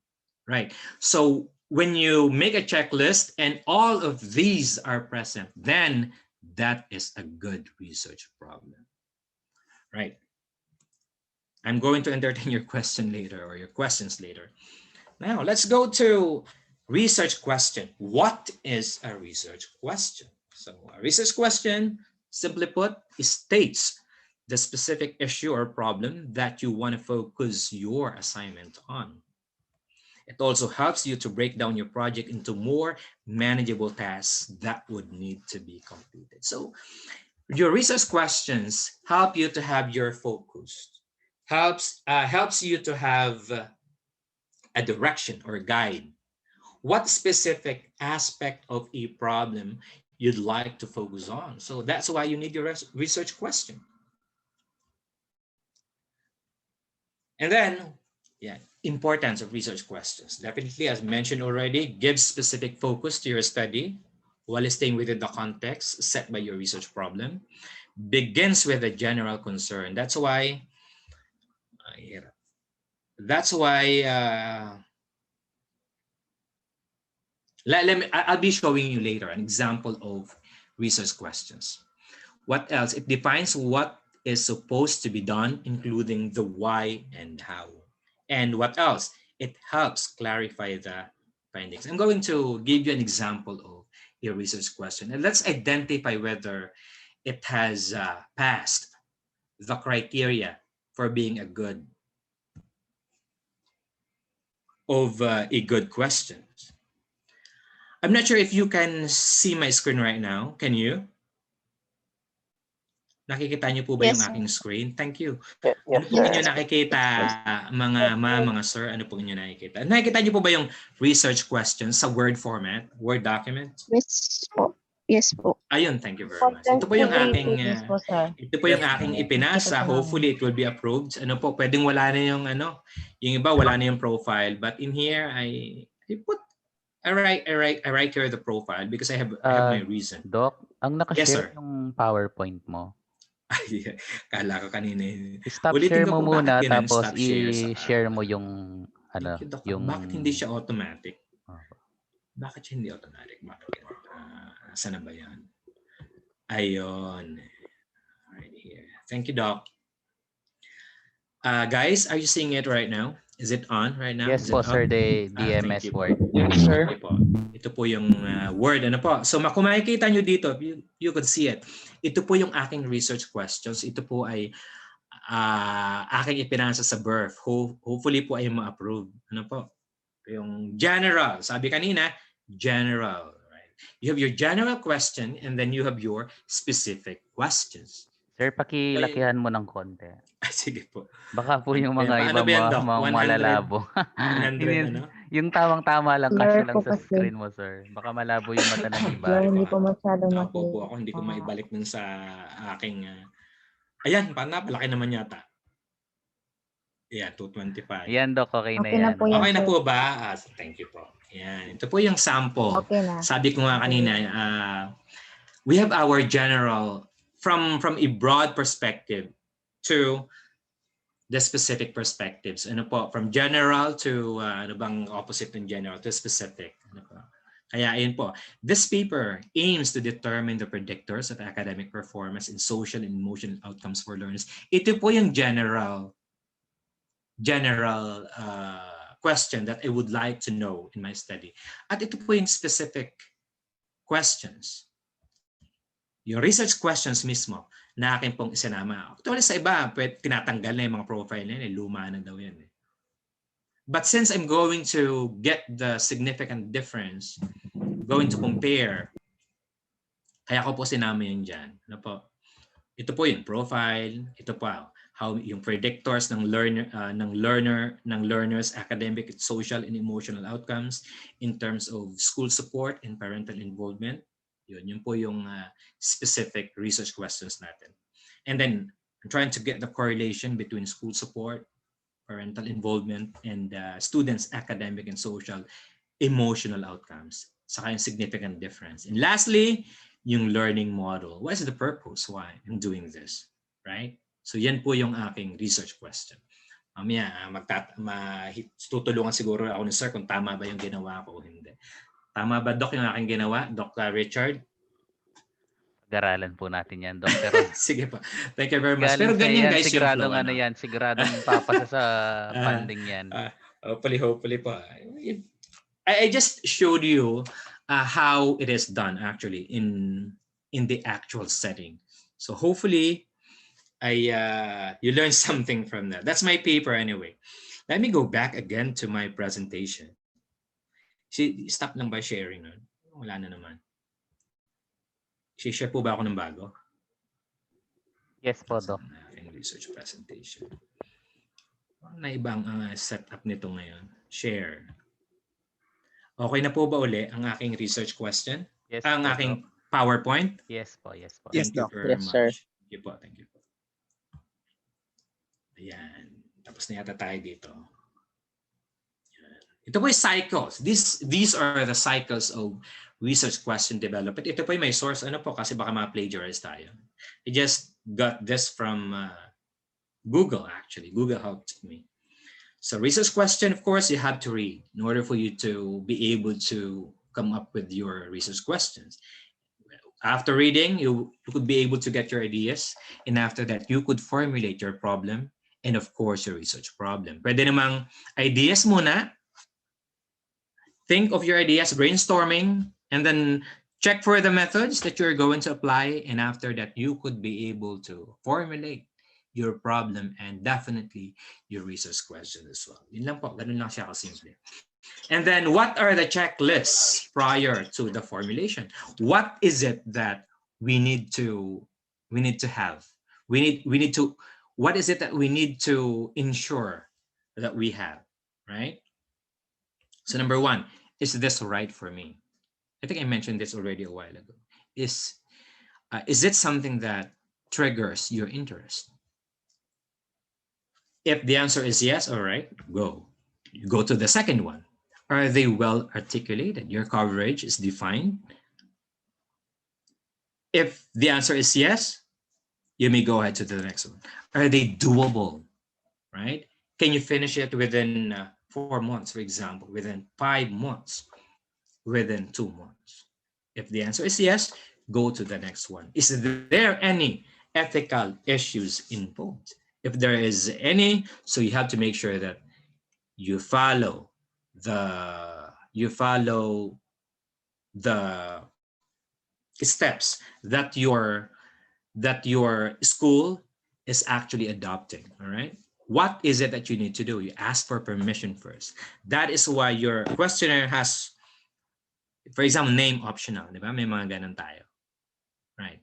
Speaker 3: right? So when you make a checklist and all of these are present, then that is a good research problem, right? I'm going to entertain your question later or your questions later. Now let's go to research question. What is a research question? So a research question, simply put, states the specific issue or problem that you want to focus your assignment on. It also helps you to break down your project into more manageable tasks that would need to be completed. So your research questions help you to have your focus, helps you to have a direction or guide. What specific aspect of a problem you'd like to focus on? So that's why you need your research question. And then, importance of research questions. Definitely, as mentioned already, give specific focus to your study while staying within the context set by your research problem. Begins with a general concern. That's why I'll be showing you later an example of research questions. What else? It defines what is supposed to be done, including the why and how. And what else? It helps clarify the findings. I'm going to give you an example of a research question. And let's identify whether it has passed the criteria for being a good question. I'm not sure if you can see my screen right now. Can you? Nakikita niyo po ba yung aking screen? Thank you. Ano po inyo nakikita, mga sir? Ano po inyo nakikita? Nakikita niyo po ba yung research questions sa Word format, Word document?
Speaker 5: Yes po. Yes po.
Speaker 3: Ayun, thank you very much. Ito po yung aking ipinasa. Hopefully it will be approved. Ano po, pwedeng wala na yung yung iba wala na yung profile, but in here I write here the profile because I have my reason.
Speaker 4: Doc, ang
Speaker 3: Yes, sir.
Speaker 4: nakashare yung PowerPoint mo.
Speaker 3: Ay, kala ko kanina.
Speaker 4: Stop
Speaker 3: Ulitin
Speaker 4: share
Speaker 3: ko
Speaker 4: mo
Speaker 3: po,
Speaker 4: muna
Speaker 3: bakit
Speaker 4: tapos
Speaker 3: stop share sa
Speaker 4: i-share mo yung
Speaker 3: Thank you, Doc.
Speaker 4: yung
Speaker 3: Bakit hindi siya automatic?
Speaker 4: Oh.
Speaker 3: Bakit siya hindi automatic? Saan na ba yan? Ayun. Right here. Thank you, Doc. Guys, are you seeing it right now? Is it on right now?
Speaker 4: Yes
Speaker 3: Is
Speaker 4: po,
Speaker 3: it
Speaker 4: sir,
Speaker 3: up?
Speaker 4: the
Speaker 3: Thank
Speaker 4: DMS
Speaker 3: you po.
Speaker 4: word.
Speaker 6: Yes, sir.
Speaker 3: Okay po. Ito po yung word. Ano po? So kung makikita nyo dito, you could see it. Ito po yung aking research questions. Ito po ay aking ipinasa sa birth. Hopefully po ay ma-approve. Ano po? Yung general. Sabi kanina, general. Right? You have your general question and then you have your specific questions.
Speaker 4: Sir, pakilakihan mo ng konti.
Speaker 3: Sige po.
Speaker 4: Baka po yung
Speaker 3: Paano
Speaker 4: mga iba
Speaker 3: ba yan, Doc? 100?
Speaker 4: malalabo.
Speaker 3: 100 ano?
Speaker 4: Yung tamang-tama lang kasi
Speaker 7: Blur
Speaker 4: lang
Speaker 7: po
Speaker 4: sa
Speaker 7: kasi.
Speaker 4: screen mo, sir. Baka malabo yung mata ng iba.
Speaker 7: Blur, hindi po masyado
Speaker 3: Nakapo po
Speaker 7: makita.
Speaker 3: ako, hindi ko maibalik dun sa aking... ayan, napalaki naman yata. Yeah, 225.
Speaker 4: Yan, Doc, okay na
Speaker 7: Okay na
Speaker 4: yan.
Speaker 7: po yan.
Speaker 3: Okay na
Speaker 7: sir.
Speaker 3: po ba? Thank you po. Yan. Ito po yung sample.
Speaker 7: Okay na.
Speaker 3: Sabi ko nga kanina, we have our general from a broad perspective to the specific perspectives. Ano po? From general to ano bang opposite ng general to specific. Ano po? Kaya ayun po. This paper aims to determine the predictors of academic performance in social and emotional outcomes for learners. Ito po yung general question that I would like to know in my study. At ito po yung specific questions. Yung research questions mismo na akin pong isinama. Actually sa iba, tinatanggal na yung mga profile na yun. Luma na daw yan. But since I'm going to get the significant difference, going to compare, kaya ko po sinama yun dyan. Ano po? Ito po yung profile. Ito po how yung predictors ng learners academic, social and emotional outcomes in terms of school support and parental involvement. Yun po yung specific research questions natin. And then I'm trying to get the correlation between school support, parental involvement, and students' academic and social emotional outcomes. Saka yung significant difference. And lastly, yung learning model. What is the purpose why I'm doing this? Right? So yan po yung aking research question. Mamaya, tutulungan siguro ako ni Sir kung tama ba yung ginawa ko o hindi. Tama ba, Doc, yung aking ginawa? Doc Richard?
Speaker 4: Pag-aralan po natin yan, Doc. Pero
Speaker 3: sige po. Thank you very much.
Speaker 4: galing
Speaker 3: Pero
Speaker 4: sa
Speaker 3: ganyan
Speaker 4: yan,
Speaker 3: guys yung
Speaker 4: siguradong
Speaker 3: flow.
Speaker 4: ano yan, siguradong papasa sa funding yan.
Speaker 3: Hopefully po. I just showed you how it is done actually in the actual setting. So hopefully you learn something from that. That's my paper anyway. Let me go back again to my presentation. Stop lang ba sharing? Wala na naman. Share po ba ako ng bago?
Speaker 4: Yes po, Doc.
Speaker 3: Aking research presentation. Na ibang setup nito ngayon. Share. Okay na po ba uli ang aking research question?
Speaker 4: Yes
Speaker 3: Ang
Speaker 4: po,
Speaker 3: aking
Speaker 4: Doc.
Speaker 3: PowerPoint?
Speaker 4: Yes po, yes po.
Speaker 6: Yes,
Speaker 3: Thank you
Speaker 6: Doc.
Speaker 3: very
Speaker 6: Yes,
Speaker 3: much.
Speaker 6: sir.
Speaker 3: Thank you po, thank you po. Ayan. Tapos na yata tayo dito. Ayan. Ito po yung cycles. These are the cycles of research question development. Ito po yung may source. Ano po? Kasi baka ma-plagiarize tayo. I just got this from Google actually. Google helped me. So research question, of course, you have to read in order for you to be able to come up with your research questions. After reading, you could be able to get your ideas. And after that, you could formulate your problem and of course, your research problem. Pwede namang ideas muna. Think of your ideas, brainstorming, and then check for the methods that you're going to apply. And after that, you could be able to formulate your problem and definitely your research question as well. Yun lang po, ganun lang siya kasimple. And then what are the checklists prior to the formulation? What is it that we need to have? What is it that we need to ensure that we have, right? So number one, is this right for me? I think I mentioned this already a while ago. Is it something that triggers your interest? If the answer is yes, all right, go. You go to the second one. Are they well articulated? Your coverage is defined. If the answer is yes, you may go ahead to the next one. Are they doable, right? Can you finish it within 4 months, for example, within 5 months, within 2 months? If the answer is yes, go to the next one. Is there any ethical issues involved? If there is any, so you have to make sure that you follow the steps that your school is actually adopting. All right. What is it that you need to do? You ask for permission first. That is why your questionnaire has, for example, name optional. Di ba? May mga ganun tayo. Right.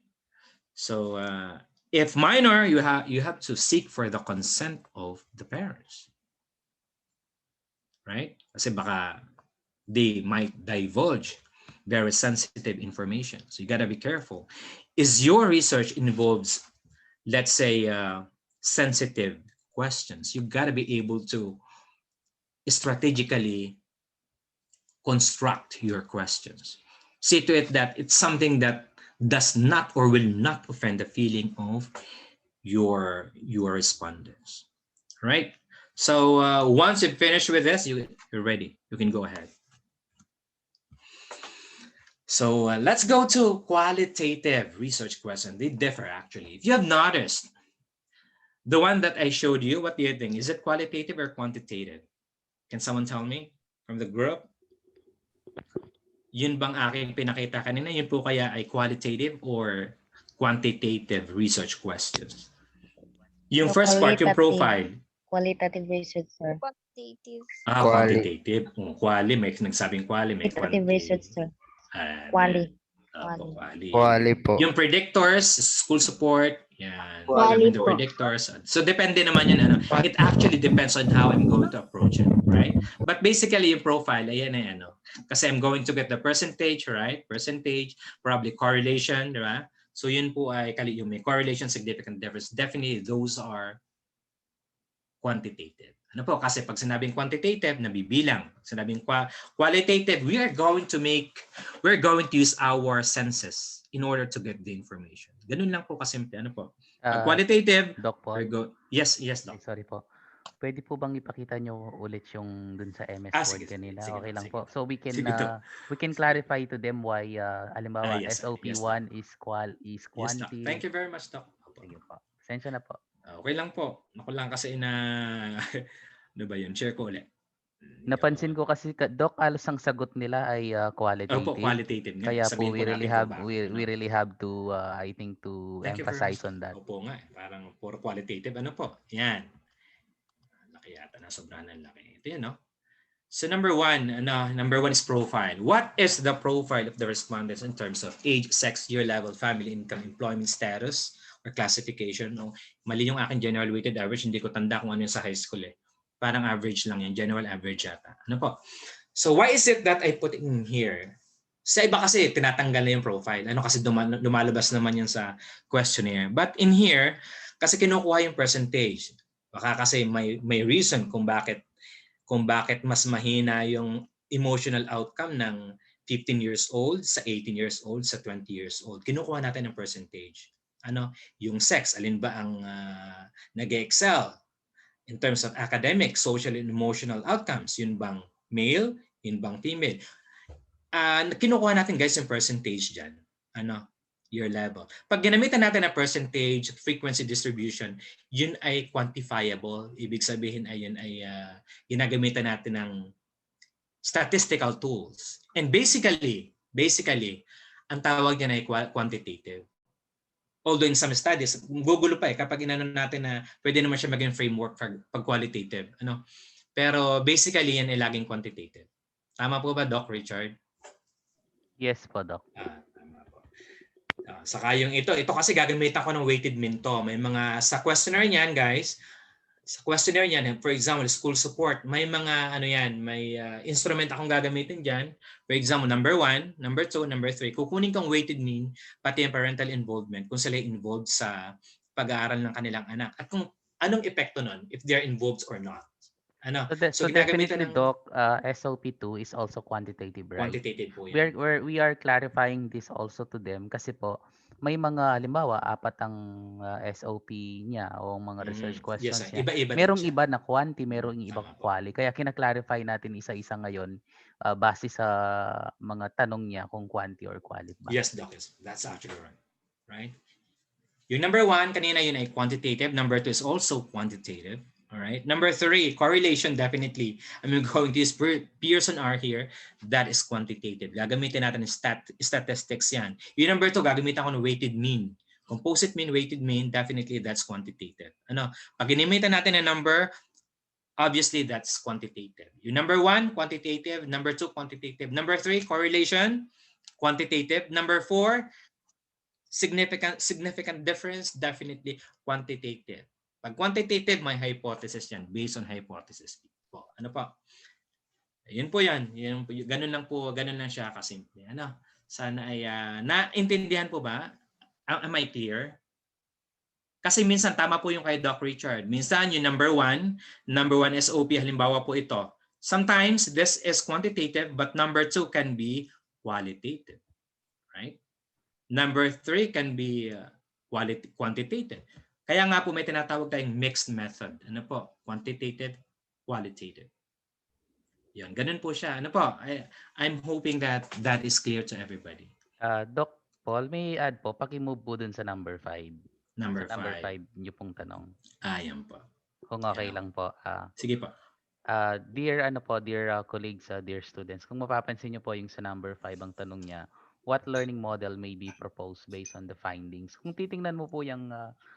Speaker 3: So if minor, you have to seek for the consent of the parents. Right? Kasi baka they might divulge very sensitive information. So you got to be careful. Is your research involves, let's say, sensitive questions? You got to be able to strategically construct your questions. See to it that it's something that does not or will not offend the feeling of your respondents. Right? So once you finish with this, you're ready. You can go ahead. So let's go to qualitative research questions. They differ actually. If you have noticed, the one that I showed you, what do you think? Is it qualitative or quantitative? Can someone tell me from the group? Yun bang aking pinakita kanina? Yun po kaya ay qualitative or quantitative research questions? Yung first part, yung profile.
Speaker 5: Qualitative research, sir.
Speaker 6: Quantitative.
Speaker 3: Quantitative. Quali, may nagsabing quali, may
Speaker 5: Qualitative
Speaker 3: quantitative.
Speaker 5: research, sir. Quali.
Speaker 3: Quali po. Yung predictors, school support, yan.
Speaker 5: Quali
Speaker 3: The
Speaker 5: po.
Speaker 3: predictors. So depende naman yan. Ano. It actually depends on how I'm going to approach it, right? But basically yung profile, ayan ay ano. Kasi I'm going to get the percentage, right? Percentage, probably correlation, di ba? So yun po ay yung may correlation, significant difference. Definitely those are quantitative. Ano po? Kasi pag sinabing quantitative, nabibilang. Sinabing qualitative, we're going to use our senses in order to get the information. Ganun lang po kasimple. Ano po? Qualitative,
Speaker 4: Doc Paul.
Speaker 3: yes, Doc.
Speaker 4: Sorry po. Pwede po bang ipakita nyo ulit yung dun sa MS Word kanina?
Speaker 3: Sige,
Speaker 4: okay lang
Speaker 3: sige.
Speaker 4: po. So we can
Speaker 3: Sige.
Speaker 4: clarify to them why halimbawa
Speaker 3: Yes,
Speaker 4: SOP1 is
Speaker 3: Yes, Doc.
Speaker 4: quanti.
Speaker 3: Thank you very much, Doc.
Speaker 4: Sige po. Sensya na po.
Speaker 3: Okay lang po. Ako lang kasi ano ba yun? Share ko ulit.
Speaker 4: Napansin ko kasi Doc, alos ang sagot nila ay qualitative.
Speaker 3: Opo, qualitative nga.
Speaker 4: Kaya po
Speaker 3: Sabihin
Speaker 4: we
Speaker 3: po
Speaker 4: really
Speaker 3: natin
Speaker 4: have
Speaker 3: kung bakit,
Speaker 4: we really have to I think to
Speaker 3: Thank you very
Speaker 4: emphasize
Speaker 3: much,
Speaker 4: on that.
Speaker 3: Opo nga. Parang puro qualitative. Ano po? Yan. Laki yata. Nasobrahan ng laki. Ito yan, no? So number one is profile. What is the profile of the respondents in terms of age, sex, year level, family income, employment status, or classification? No? Mali yung aking general weighted average. Hindi ko tanda kung ano yung sa high school eh. Parang average lang yan. General average yata. Ano po? So why is it that I put in here? Sa iba kasi tinatanggal na yung profile. Ano kasi lumalabas naman yan sa questionnaire. But in here, kasi kinukuha yung percentage. Baka kasi may reason kung bakit mas mahina yung emotional outcome ng 15 years old sa 18 years old sa 20 years old. Kinukuha natin ng percentage. Ano, yung sex, alin ba ang nag-excel in terms of academic, social, and emotional outcomes? Yun bang male? Yun bang female? Kinukuha natin guys yung percentage dyan. Ano? Year level. Pag ginamitan natin na percentage, frequency distribution, yun ay quantifiable. Ibig sabihin ay yun ay ginagamitan natin ng statistical tools. And basically, ang tawag niyan ay quantitative. Although in some studies, gugulo pa kapag inano natin na pwede naman siya maging framework pag qualitative. Ano? Pero basically, yan ay laging quantitative. Tama po ba, Doc Richard?
Speaker 4: Yes po, Doc.
Speaker 3: Tama po. Saka yung ito kasi gagamitan ko ng weighted mean to. May mga, sa questionnaire niyan, guys, for example, school support, may mga may instrument akong gagamitin diyan. For example, number 1, number 2, number 3, kukunin kong weighted mean pati yung parental involvement kung sila involved sa pag-aaral ng kanilang anak at kung anong epekto nun if they're involved or not.
Speaker 4: So definitely, Doc, SOP2 is also quantitative, right?
Speaker 3: Quantitative po yan.
Speaker 4: We are clarifying this also to them kasi po may mga halimbawa 4 ang SOP niya o mga research questions niya.
Speaker 3: Iba-iba
Speaker 4: Merong
Speaker 3: siya.
Speaker 4: iba na quanti, merong ibang quali. Kaya kina-clarify natin isa-isa ngayon base sa mga tanong niya kung quanti or quali ba.
Speaker 3: Yes, Doc. That's actually right. Right? Yung number 1, kanina yun ay quantitative. Number 2 is also quantitative. All right? Number 3, correlation, definitely. I'm going to use Pearson R here. That is quantitative. Gagamitin natin ng statistics yan. Yung number 2, gagamitin ko ng weighted mean. Composite mean, weighted mean, definitely that's quantitative. Ano? Pag ginamitan natin ng number, obviously that's quantitative. Yung number 1, quantitative. Number 2, quantitative. Number 3, correlation, quantitative. Number 4, significant difference, definitely quantitative. Pag quantitative, may hypothesis yan, based on hypothesis po. Ano po? Yun po yan. Ganun lang siya kasimple. Ano? Sana ay naintindihan po ba? Am I clear? Kasi minsan tama po yung kay Doc Richard. Minsan yung number 1 SOP, halimbawa po ito. Sometimes this is quantitative, but number 2 can be qualitative. Right? Number 3 can be quantitative. Kaya nga po may tinatawag tayong mixed method. Ano po? Quantitative, qualitative. Yan, ganun po siya. Ano po? I'm hoping that is clear to everybody.
Speaker 4: Doc Paul, may add po, paki-move po dun sa number 5.
Speaker 3: Number
Speaker 4: Sa number
Speaker 3: 5.
Speaker 4: 5 niyo pong tanong.
Speaker 3: Ayan po.
Speaker 4: Kung okay lang po.
Speaker 3: Sige po.
Speaker 4: Dear colleagues, dear students, kung mapapansin niyo po yung sa number 5 ang tanong niya, what learning model may be proposed based on the findings? Kung titingnan mo po yung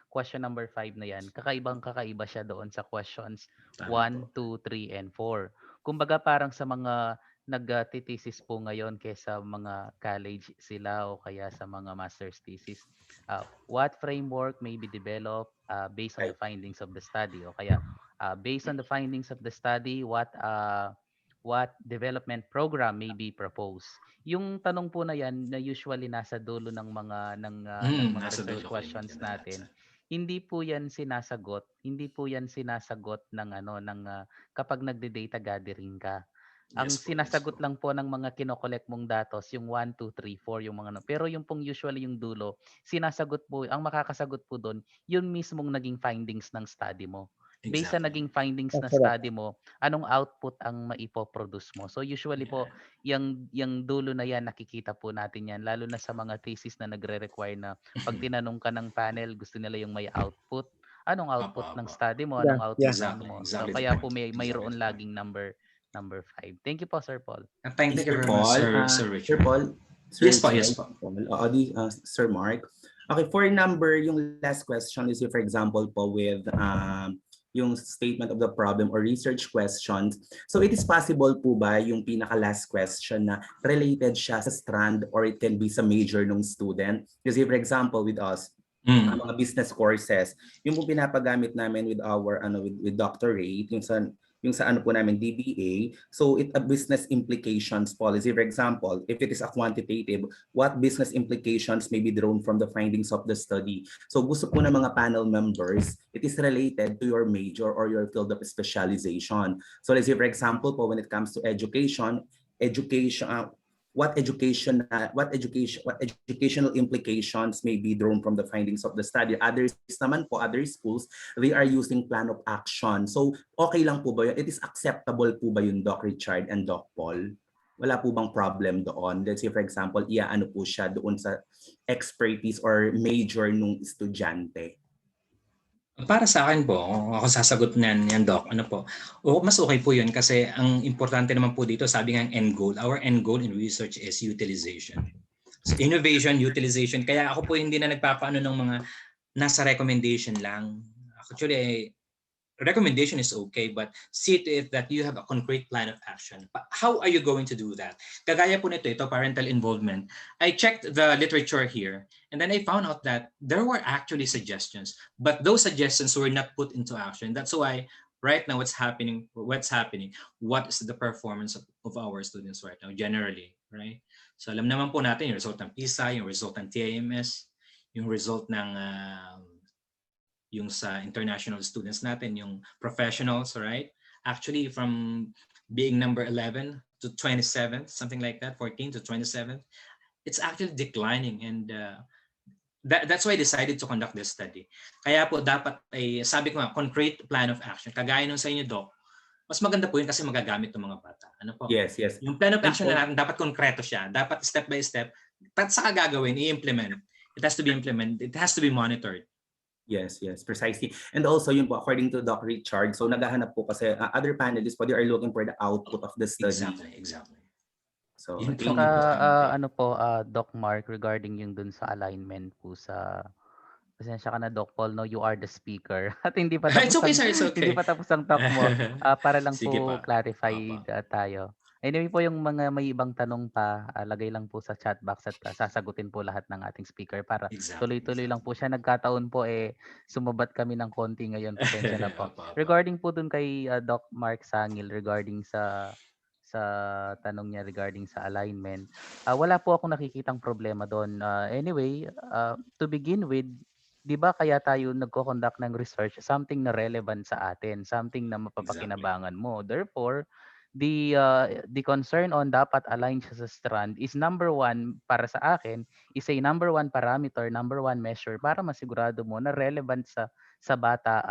Speaker 4: question number 5 na yan, kakaiba siya doon sa questions 1, 2, 3, and 4. Kumbaga parang sa mga nagtitesis po ngayon kaysa mga college sila o kaya sa mga master's thesis, what framework may be developed based on the findings of the study o kaya based on the findings of the study, what development program may be proposed. Yung tanong po na yan na usually nasa dulo ng mga research questions natin, hindi po yan sinasagot ng kapag nagde-data gathering ka. Ang sinasagot lang po ng mga kinokollect mong datos yung 1, 2, 3, 4 yung mga pero yung pong usually yung dulo, sinasagot po, ang makakasagot po doon, yun mismong naging findings ng study mo. Based sa naging findings na study mo, anong output ang maipoproduce mo. So usually po, yung dulo na yan, nakikita po natin yan, lalo na sa mga thesis na nagre-require na pag tinanong ka ng panel, gusto nila yung may output. Anong output ng study mo? Anong output mo? So kaya po mayroon laging number 5. Thank you po, Sir Paul.
Speaker 3: Thank you very much, Sir Richard.
Speaker 1: Sir Paul?
Speaker 3: Yes po, yes po.
Speaker 1: Sir Mark. Okay, for number, yung last question is for example po with yung statement of the problem or research questions. So it is possible po ba yung pinaka-last question na related siya sa strand or it can be sa major ng student? Kasi for example with us, mga business courses, yung po pinapagamit namin with our with doctorate, yung sa ano po namin DBA, so a business implications policy. For example, if it is a quantitative, what business implications may be drawn from the findings of the study? So gusto po ng mga panel members, it is related to your major or your field of specialization. So let's say for example po, when it comes to educational implications may be drawn from the findings of the study. Others naman po, other schools, they are using plan of action. So okay lang po ba yun? It is acceptable po ba yun, Doc Richard and Doc Paul? Wala po bang problem doon? Let's say for example, ano po siya doon sa expertise or major nung estudyante?
Speaker 3: Para sa akin po, ako sasagot niyan, Doc. Ano po? Mas okay po 'yun kasi ang importante naman po dito, sabi nga end goal. Our end goal in research is utilization. So innovation, utilization. Kaya ako po hindi na nagpapaano ng mga nasa recommendation lang. Actually, recommendation is okay, but see to it that you have a concrete plan of action. But how are you going to do that? Kagaya po nito, parental involvement. I checked the literature here, and then I found out that there were actually suggestions, but those suggestions were not put into action. That's why right now what's happening, what is the performance of our students right now generally, right? So alam naman po natin yung result ng PISA, yung result ng TIMS, yung result ng yung sa international students natin, yung professionals, right? Actually, from being number 11 to 27th, something like that, 14 to 27th, it's actually declining. And that's why I decided to conduct this study. Kaya po dapat ay, sabi ko nga, concrete plan of action. Kagaya nung sa inyo, Doc, mas maganda po yun kasi magagamit ng mga bata. Ano po?
Speaker 1: Yes.
Speaker 3: Yung plan of action na natin, dapat konkreto siya. Dapat step by step. At saka gagawin, i-implement. It has to be implemented. It has to be monitored.
Speaker 1: Yes, yes, precisely. And also yun po, according to Doc Richard, so naghahanap po kasi other panelists po, they are looking for the output of the study.
Speaker 3: Exactly.
Speaker 1: So
Speaker 3: Yun po
Speaker 4: Saka
Speaker 3: importante.
Speaker 4: ano po, Doc Mark, regarding yung dun sa alignment po sa pasensya ka na Doc Paul, no, you are the speaker. At hindi pa
Speaker 3: It's
Speaker 4: tapos
Speaker 3: okay,
Speaker 4: ang
Speaker 3: sir. It's
Speaker 4: hindi
Speaker 3: okay.
Speaker 4: pa tapos ang talk mo. Para lang
Speaker 3: Sige
Speaker 4: po
Speaker 3: pa.
Speaker 4: clarified
Speaker 3: Opo.
Speaker 4: tayo. Anyway po, yung mga may ibang tanong pa, lagay lang po sa chat box at sasagutin po lahat ng ating speaker para
Speaker 3: Exactly.
Speaker 4: tuloy-tuloy lang po siya. Nagkataon po sumabat kami ng konti ngayon. Pasensya na po.
Speaker 3: Opo, opo.
Speaker 4: Regarding po dun kay Doc Mark Sangil regarding sa tanong niya regarding sa alignment, wala po akong nakikitang problema doon. Anyway, to begin with, 'di ba kaya tayo nagko-conduct ng research, something na relevant sa atin, something na
Speaker 3: Exactly.
Speaker 4: mapapakinabangan mo. Therefore, the concern on dapat align siya sa strand is number one para sa akin, is a number one parameter, number one measure para masigurado mo na relevant sa bata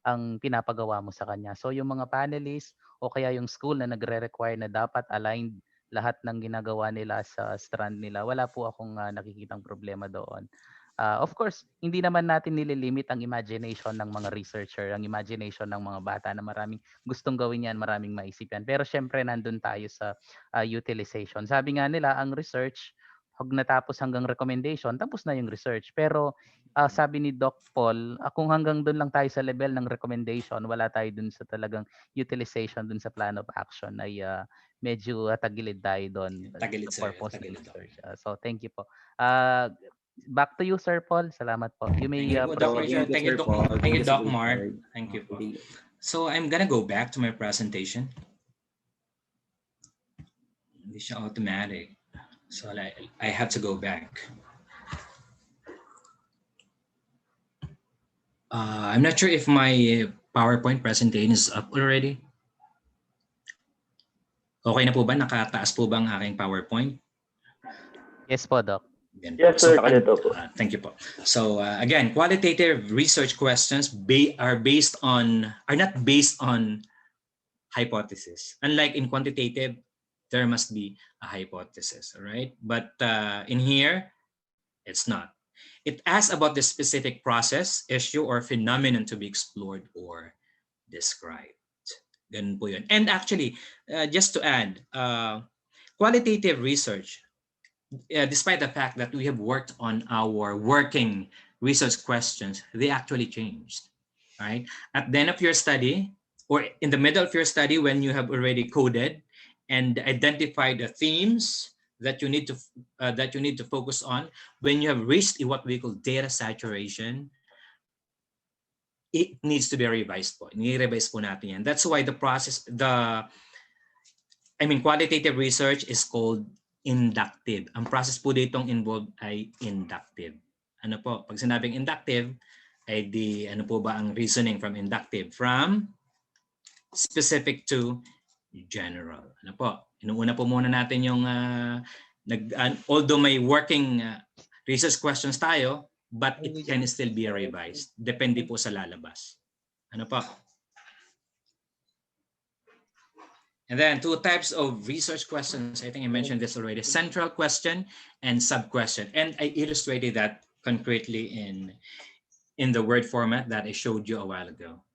Speaker 4: ang pinapagawa mo sa kanya. So yung mga panelists o kaya yung school na nagre-require na dapat aligned lahat ng ginagawa nila sa strand nila, wala po akong nakikitang problema doon. Of course, hindi naman natin nililimit ang imagination ng mga researcher, ang imagination ng mga bata na maraming gustong gawin yan, maraming maisip yan. Pero syempre, nandun tayo sa utilization. Sabi nga nila, ang research, pag natapos hanggang recommendation, tapos na yung research. Pero sabi ni Doc Paul, kung hanggang dun lang tayo sa level ng recommendation, wala tayo dun sa talagang utilization dun sa plan of action, ay medyo tagilid tayo doon
Speaker 3: Tagilid,
Speaker 4: sa
Speaker 3: sir.
Speaker 4: purpose ng
Speaker 3: Tagilid ako.
Speaker 4: research. So thank you po. Back to you, Sir Paul. Salamat po. You may
Speaker 3: Thank you po, Doc
Speaker 1: So,
Speaker 4: proceed.
Speaker 3: Richard. Thank you,
Speaker 1: Sir
Speaker 3: Doc.
Speaker 1: Paul.
Speaker 3: Thank you,
Speaker 1: Sir
Speaker 3: Doc Mark.
Speaker 1: Richard.
Speaker 3: Thank you po.
Speaker 1: Okay.
Speaker 3: So I'm gonna go back to my presentation. Hindi siya automatic. So I have to go back. I'm not sure if my PowerPoint presentation is up already. Okay na po ba? Nakataas po ba ang aking PowerPoint?
Speaker 4: Yes po, Doc.
Speaker 6: Yes, sir. Nakalito po.
Speaker 3: Thank you po. So again, qualitative research questions are not based on hypothesis. Unlike in quantitative, there must be a hypothesis, all right? But in here, it's not. It asks about the specific process, issue, or phenomenon to be explored or described. Ganun po yun. And actually, just to add, qualitative research, despite the fact that we have worked on our working research questions, they actually changed, right? At the end of your study, or in the middle of your study, when you have already coded and identified the themes that you need to focus on, when you have reached what we call data saturation, it needs to be revised po. Ni-revise po natin yan. That's why qualitative research is called inductive. Ang process po ditong involved ay inductive. Ano po? Pag sinabing inductive, ay ano po ba ang reasoning from inductive? From specific to general. Ano po? Inuuna po muna natin yung although may working research questions tayo, but it can still be revised. Depende po sa lalabas. Ano po? And then two types of research questions. I think I mentioned this already. Central question and sub-question. And I illustrated that concretely in the word format that I showed you a while ago.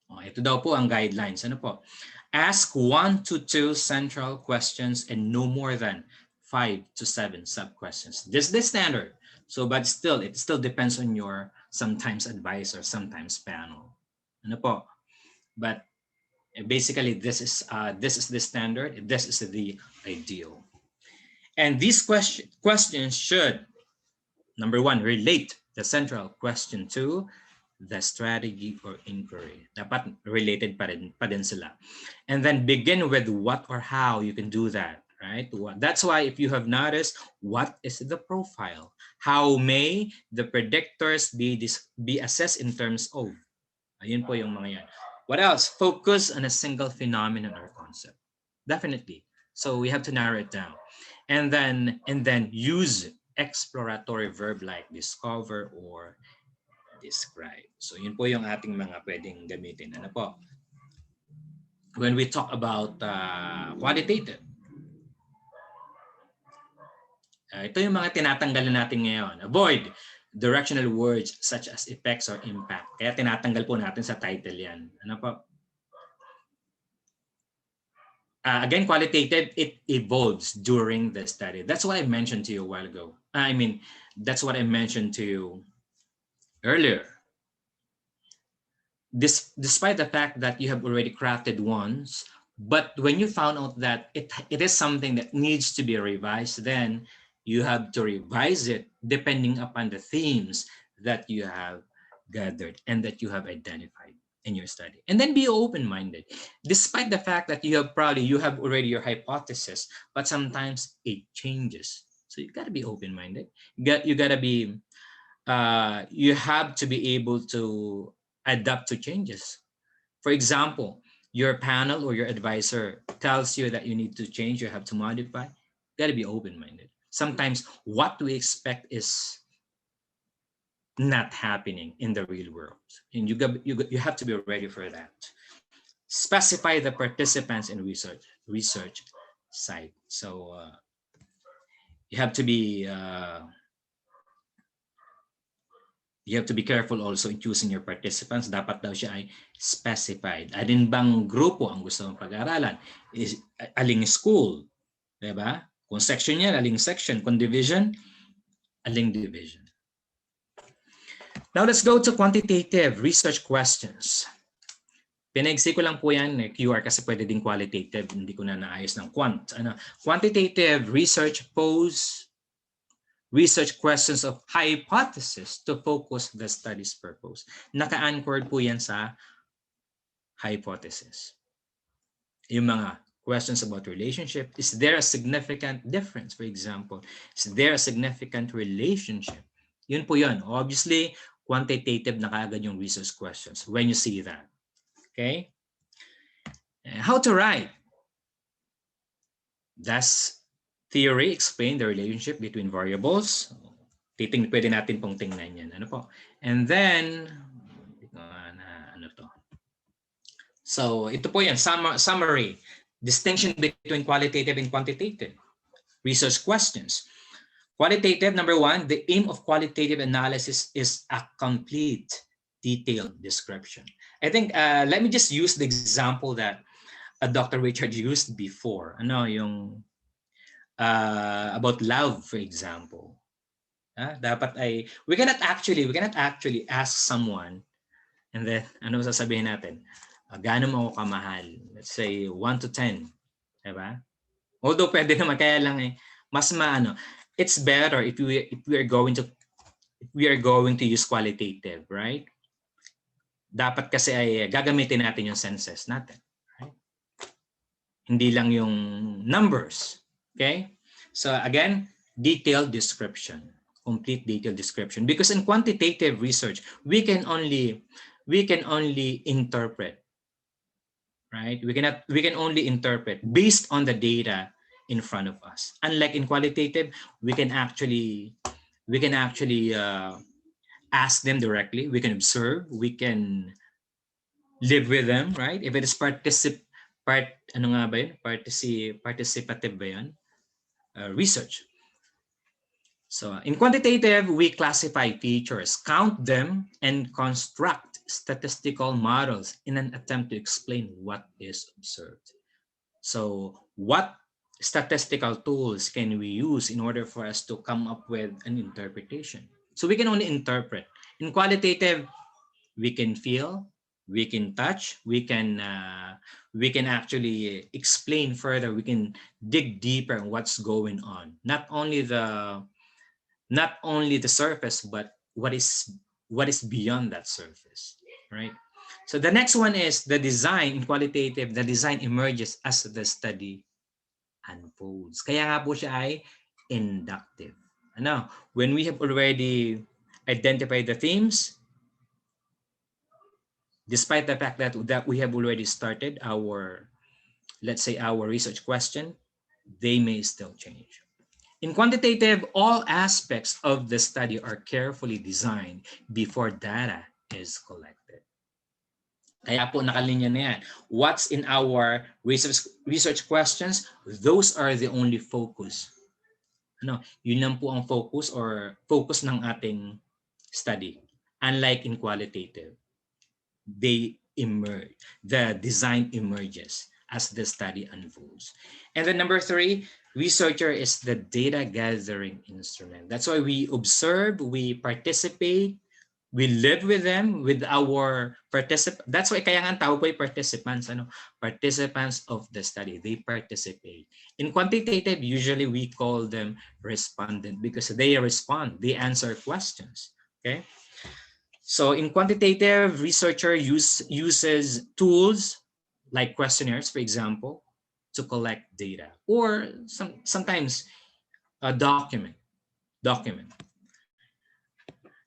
Speaker 3: Ito daw po ang guidelines. Ano po? Ask 1 to 2 central questions and no more than 5 to 7 sub-questions. This is the standard. So, but still, it still depends on your sometimes advisor, sometimes panel. Ano po? But basically, this is the standard. This is the ideal. And these questions should, number one, relate the central question to the strategy or inquiry. Dapat related pa din sila. And then begin with what or how you can do that, right? That's why if you have noticed, what is the profile? How may the predictors be assessed in terms of? Ayun po yung mga yan. What else? Focus on a single phenomenon or concept. Definitely. So we have to narrow it down. And then use exploratory verb like discover or describe. So yun po yung ating mga pwedeng gamitin. Ano po? When we talk about qualitative. Ito yung mga tinatanggal na natin ngayon. Avoid directional words such as effects or impact. Kaya tinatanggal po natin sa title yan. Ano po? Again, qualitative, it evolves during the study. That's what I mentioned to you a while ago. I mean, that's what I mentioned to you earlier. Despite the fact that you have already crafted ones, but when you found out that it is something that needs to be revised, then you have to revise it depending upon the themes that you have gathered and that you have identified in your study. And then be open-minded. Despite the fact that you have already your hypothesis, but sometimes it changes. So you got to be open-minded. You got to be, you have to be able to adapt to changes. For example, your panel or your advisor tells you that you need to change, you have to modify. You got to be open-minded. Sometimes what we expect is not happening in the real world, and you have to be ready for that. Specify the participants in research site. So you have to be careful also in choosing your participants. Dapat daw siya ay specified. Alin bang grupo ang gusto mong pag-aralan? Aling school, diba? Kung section yan, aling section. Kung division, aling division. Now let's go to quantitative research questions. Pinaigsi ko lang po yan, QR, kasi pwede din qualitative. Hindi ko na naayos ng quant. Quantitative research pose research questions of hypothesis to focus the study's purpose. Naka-anchored po yan sa hypothesis. Yung mga questions about relationship. Is there a significant difference? For example, is there a significant relationship? Yun po yun. Obviously, quantitative na kaagad yung research questions when you see that. Okay? How to write? Does theory explain the relationship between variables? Pwede natin pong tingnan yan. Ano po? And then, ano to? So, ito po yan. Summary. Distinction between qualitative and quantitative research questions. Qualitative, number one, the aim of qualitative analysis is a complete, detailed description. I think, let me just use the example that Dr. Richard used before. Ano, yung about love, for example. Dapat ay, we cannot actually ask someone, and then, ano sasabihin natin? Gaano mo ako kamahal? Let's say, 1 to 10. Diba? Although pwede naman, kaya lang mas maano, it's better if we are going to use qualitative, right? Dapat kasi ay gagamitin natin yung senses natin, right? Hindi lang yung numbers, okay? So again, detailed description, complete detailed description, because in quantitative research, we can only interpret, right? We can only interpret based on the data in front of us. Unlike in qualitative, we can actually ask them directly. We can observe. We can live with them, right? If it is participative ba yun? Research. So in quantitative, we classify features, count them, and construct statistical models in an attempt to explain what is observed. So what statistical tools can we use in order for us to come up with an interpretation? So we can only interpret. In qualitative, we can feel, we can touch, we can actually explain further, we can dig deeper on what's going on. Not only the surface, but what is beyond that surface, right? So the next one is the design. In qualitative, the design emerges as the study unfolds. Kaya nga po siya ay inductive. Ano? When we have already identified the themes, despite the fact that we have already started our, let's say, our research question, they may still change. In quantitative, all aspects of the study are carefully designed before data is collected. Kaya po nakalinya na yan. What's in our research questions, those are the only focus. Yun lang po ang focus ng ating study. Unlike in qualitative, they emerge. The design emerges as the study unfolds. And then number 3, researcher is the data gathering instrument. That's why we observe, we participate, we live with them, with our participants. That's why kaya nga tawag ko ay participants, participants of the study. They participate. In quantitative, usually we call them respondent because they respond, they answer questions. Okay. So in quantitative, researcher uses tools like questionnaires, for example, to collect data, or sometimes a document.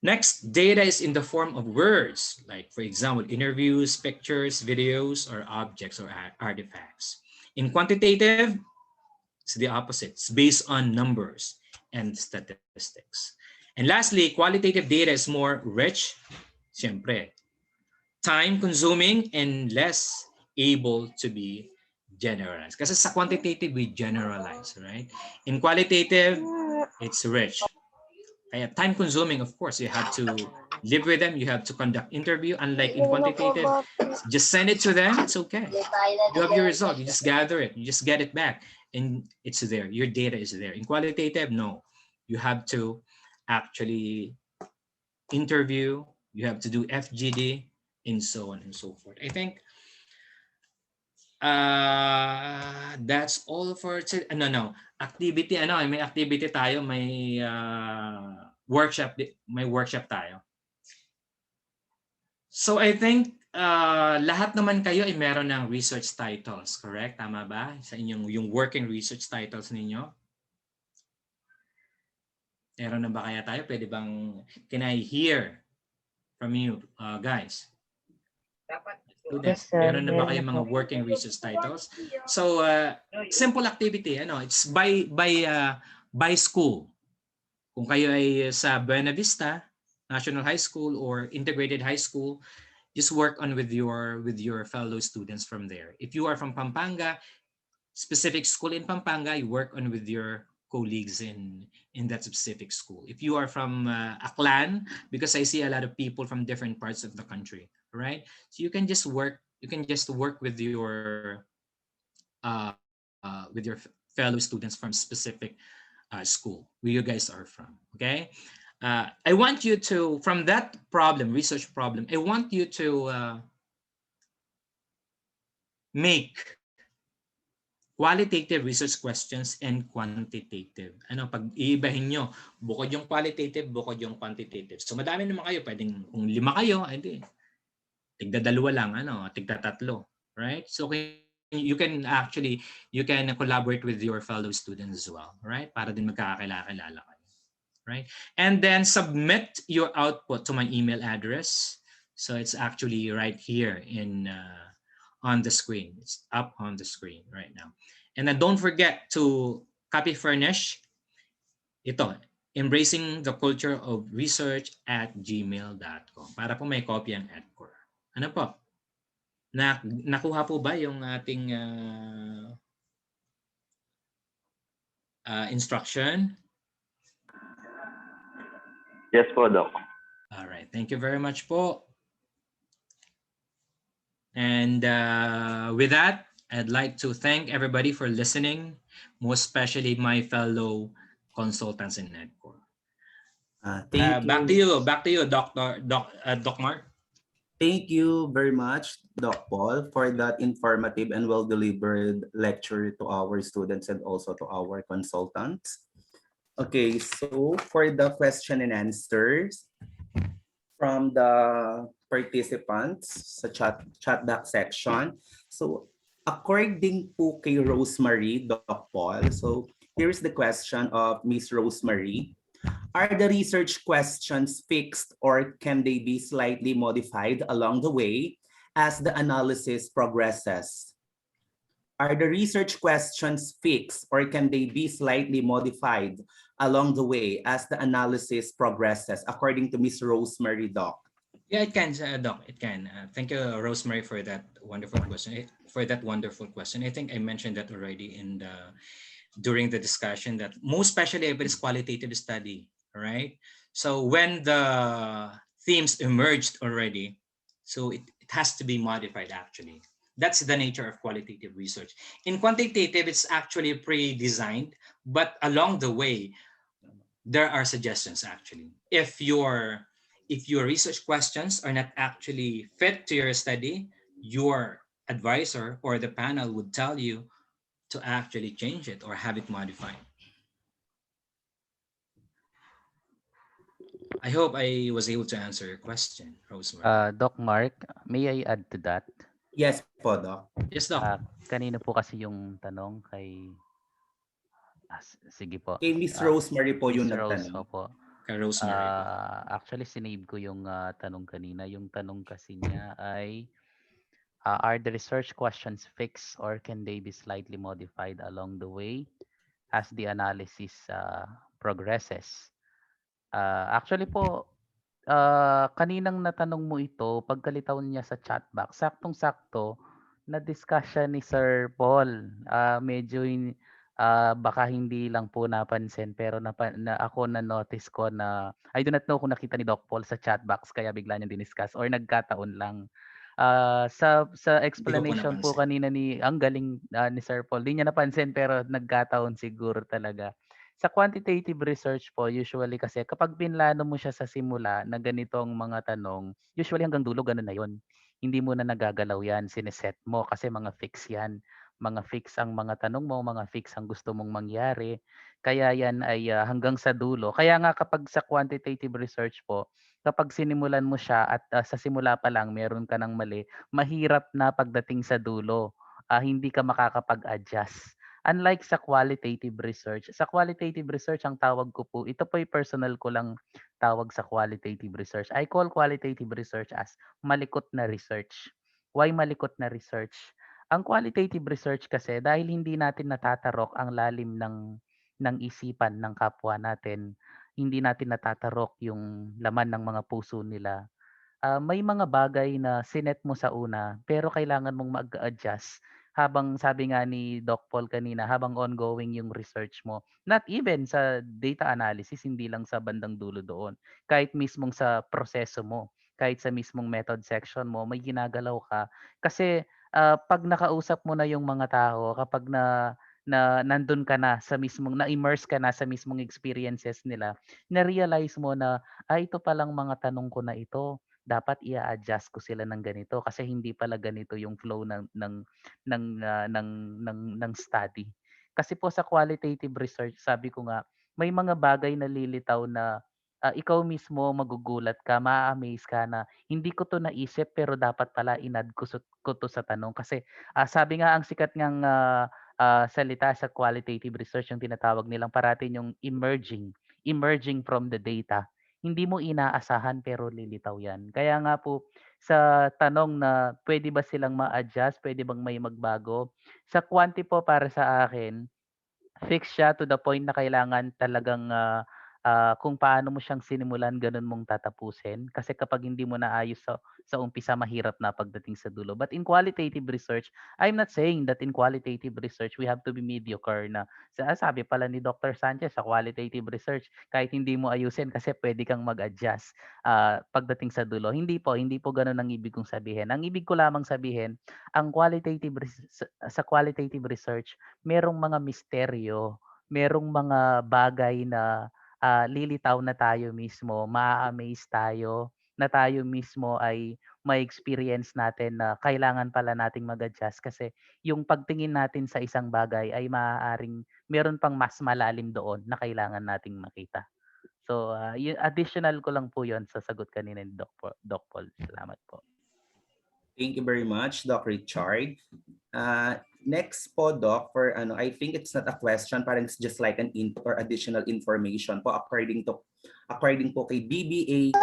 Speaker 3: Next, data is in the form of words, like for example, interviews, pictures, videos, or objects or artifacts. In quantitative, it's the opposite. It's based on numbers and statistics. And lastly, qualitative data is more rich, siyempre, time-consuming and less able to be generalized. Kasi sa quantitative, we generalize, right? In qualitative, it's rich. Kaya time-consuming, of course, you have to live with them, you have to conduct interview. Unlike in quantitative, just send it to them, it's okay. You have your result, you just gather it, you just get it back, and it's there, your data is there. In qualitative, no. You have to actually interview, you have to do FGD, and so on and so forth. I think that's all for today. No. Activity, may activity tayo, may workshop tayo. So I think lahat naman kayo ay meron ng research titles, correct? Tama ba? Sa inyong yung working research titles ninyo? Meron na ba kaya tayo? Pwede bang, can I hear from you guys?
Speaker 5: Yes, sir.
Speaker 3: Meron na ba kayo mga working research titles? So simple activity, it's by school. Kung kayo ay sa Buena Vista National High School or Integrated High School, just work on with your fellow students from there. If you are from Pampanga, specific school in Pampanga, you work on with your colleagues in that specific school. If you are from Aklan, because I see a lot of people from different parts of the country, right? So you can just work with your fellow students from specific school where you guys are from. Okay, I want you to, from that research problem, I want you to make qualitative research questions and quantitative. Pag-iibahin nyo, bukod yung qualitative, bukod yung quantitative. So madami naman kayo, pwedeng kung 5 kayo, hindi. Tigda-2 lang, tigda-3, right? So you can collaborate with your fellow students as well, right? Para din magkakakilala kayo, right? And then submit your output to my email address. So it's actually right here on the screen. It's up on the screen right now. And then don't forget to copy furnish ito, embracing the culture of research at gmail.com para po may copy ang ETCOR. Ano po? Nakuha po ba yung ating instruction?
Speaker 6: Yes po, Doc.
Speaker 3: All right. Thank you very much po. And with that, I'd like to thank everybody for listening, most especially my fellow consultants in ETCOR.
Speaker 1: Thank
Speaker 3: you. Back to you, Doc Mark.
Speaker 1: Thank you very much, Doc Paul, for that informative and well-delivered lecture to our students and also to our consultants. Okay, so for the question and answers from the participants sa chat box section. So according po kay Rosemary, Doc Paul, so here's the question of Miss Rosemary. Are the research questions fixed or can they be slightly modified along the way as the analysis progresses? Are the research questions fixed or can they be slightly modified along the way as the analysis progresses, according to Miss Rosemary, Doc?
Speaker 3: Yeah, it can, Doc. It can. Thank you, Rosemary, for that wonderful question. I think I mentioned that already in during the discussion that most especially if it is qualitative study, right? So when the themes emerged already, so it has to be modified actually. That's the nature of qualitative research. In quantitative, it's actually pre-designed, but along the way, there are suggestions actually. If your research questions are not actually fit to your study, your advisor or the panel would tell you to actually change it or have it modified. I hope I was able to answer your question, Rosemary.
Speaker 4: Doc Mark, may I add to that?
Speaker 1: Yes po, Doc.
Speaker 3: Yes, Doc.
Speaker 4: Kanina po kasi yung tanong kay sige po.
Speaker 1: Kay Miss Rosemary po yung
Speaker 4: Miss Rose,
Speaker 1: nagtanong.
Speaker 4: opo.
Speaker 3: Kay Rosemary po.
Speaker 4: Actually, sinave ko yung tanong kanina. Yung tanong kasi niya ay, are the research questions fixed or can they be slightly modified along the way as the analysis progresses? Actually po, kaninang natanong mo ito, pagkalitaw niya sa chat box, saktong-sakto, na-discuss siya ni Sir Paul. Medyo baka hindi lang po napansin pero ako na-notice ko na I do not know kung nakita ni Doc Paul sa chat box kaya bigla niya diniscuss or nagkataon lang. Sa explanation po kanina ang galing ni Sir Paul, di niya napansin pero nagkataon siguro talaga. Sa quantitative research po, usually kasi kapag pinlano mo siya sa simula na ganito ang mga tanong, usually hanggang dulo ganun na yon. Hindi mo na nagagalaw yan, sineset mo kasi mga fix yan. Mga fix ang mga tanong mo, mga fix ang gusto mong mangyari. Kaya yan ay hanggang sa dulo. Kaya nga kapag sa quantitative research po, kapag sinimulan mo siya at sa simula pa lang meron ka ng mali, mahirap na pagdating sa dulo. Hindi ka makakapag-adjust. Unlike sa qualitative research ang tawag ko po, ito po yung personal ko lang tawag sa qualitative research. I call qualitative research as malikot na research. Why malikot na research? Ang qualitative research kasi dahil hindi natin natatarok ang lalim ng isipan ng kapwa natin, hindi natin natatarok yung laman ng mga puso nila. May mga bagay na sinet mo sa una pero kailangan mong mag-adjust habang sabi nga ni Doc Paul kanina, habang ongoing yung research mo. Not even sa data analysis, hindi lang sa bandang dulo doon. Kahit mismong sa proseso mo, kahit sa mismong method section mo, may ginagalaw ka. Kasi pag nakausap mo na yung mga tao, kapag nandun ka na sa mismong, na-immerse ka na sa mismong experiences nila, na-realize mo na, ito palang mga tanong ko na ito dapat i-adjust ko sila ng ganito kasi hindi pala ganito yung flow ng study. Kasi po sa qualitative research, sabi ko nga, may mga bagay na lilitaw na ikaw mismo magugulat ka, ma-amaze ka na hindi ko to naisip pero dapat pala inad ko to sa tanong kasi sabi nga ang sikat ngang salita sa qualitative research yung tinatawag nilang parating yung emerging from the data. Hindi mo inaasahan pero lilitaw yan. Kaya nga po sa tanong na pwede ba silang ma-adjust, pwede bang may magbago? Sa quanti po para sa akin, fix siya to the point na kailangan talagang kung paano mo siyang sinimulan, ganun mong tatapusin. Kasi kapag hindi mo naayos sa umpisa, mahirap na pagdating sa dulo. But in qualitative research, I'm not saying that in qualitative research, we have to be mediocre na. Sabi pala ni Dr. Sanchez sa qualitative research, kahit hindi mo ayusin kasi pwede kang mag-adjust pagdating sa dulo. Hindi po ganun ang ibig kong sabihin. Ang ibig ko lamang sabihin, sa qualitative research, merong mga misteryo, merong mga bagay na lilitaw na tayo mismo, maa-amaze tayo, na tayo mismo ay may experience natin na kailangan pala nating mag-adjust kasi yung pagtingin natin sa isang bagay ay maaaring meron pang mas malalim doon na kailangan nating makita. So, additional ko lang po yon sa sagot kanina ni Doc Paul. Salamat po.
Speaker 1: Thank you very much, Doc Richard. Next po, Doc, for I think it's not a question, parang it's just like an input or additional information po according po kay BBA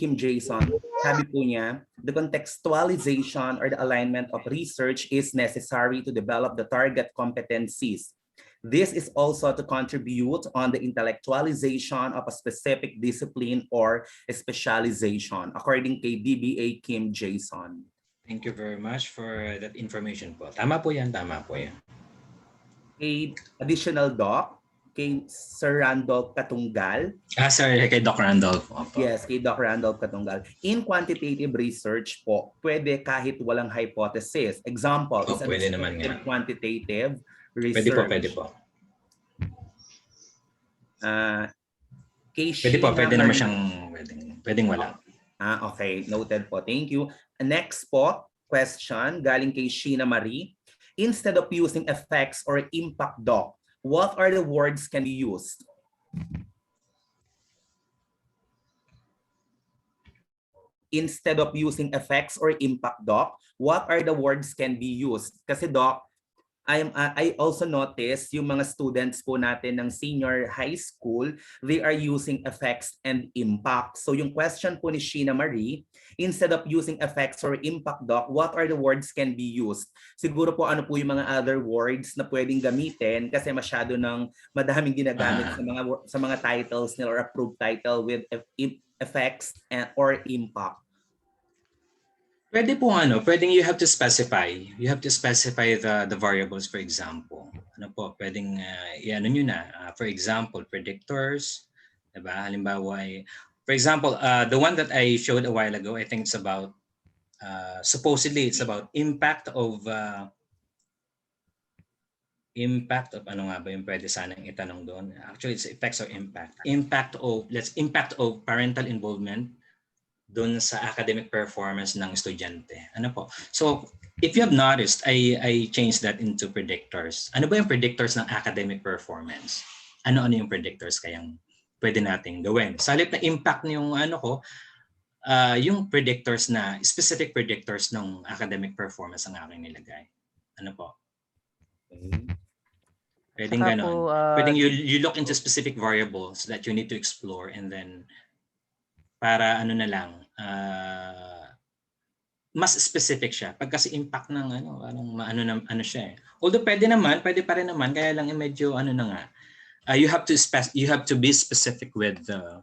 Speaker 1: Kim Jason, sabi po niya, the contextualization or the alignment of research is necessary to develop the target competencies. This is also to contribute on the intellectualization of a specific discipline or specialization, according kay BBA Kim Jason.
Speaker 3: Thank you very much for that information po. Tama po yan, tama po yan.
Speaker 1: kay additional doc, kay Sir Randolph Katunggal.
Speaker 3: Sorry, kay Doc Randolph. Opo.
Speaker 1: Yes, kay Dr. Randolph Katunggal. In quantitative research po, pwede kahit walang hypothesis. Example, is an
Speaker 3: Pwede naman nga.
Speaker 1: in quantitative
Speaker 3: Pwede po,
Speaker 1: research.
Speaker 3: pwede po.
Speaker 1: Kay
Speaker 3: Pwede po,
Speaker 1: Sheena
Speaker 3: pwede naman
Speaker 1: Marie.
Speaker 3: siyang pwedeng wala.
Speaker 1: Okay, noted po. Thank you. Next po, question galing kay Sheena Marie. Instead of using effects or impact doc, what are the words can be used? Instead of using effects or impact doc, what are the words can be used? Kasi doc, I also noticed yung mga students po natin ng senior high school, they are using effects and impact. So yung question po ni Sheena Marie, instead of using effects or impact doc, what are the words can be used? Siguro po ano po yung mga other words na pwedeng gamitin kasi masyado ng madaming ginagamit sa mga titles nila or approved title with effects and or impact.
Speaker 3: Pwede po pwedeng you have to specify. You have to specify the variables, for example. Ano po, pwedeng i-ano nyo na. For example, predictors, diba? Halimbawa ay, for example, the one that I showed a while ago, I think it's about, supposedly it's about impact of ano nga ba yung pwede sanang itanong doon? Actually, it's effects or impact. Impact of parental involvement doon sa academic performance ng estudyante. Ano po? So, if you have noticed, I changed that into predictors. Ano ba yung predictors ng academic performance? Ano-ano yung predictors kayang pwede nating gawin? Sa halip na impact yung yung predictors na, specific predictors ng academic performance ang aking nilagay. Ano po? Pwedeng ganon. Pwedeng you look into specific variables that you need to explore and then para ano na lang, mas specific siya. Pag kasi impact ng ano siya eh. Although pwede pa rin naman, kaya lang medyo ano na nga. You have to be specific with the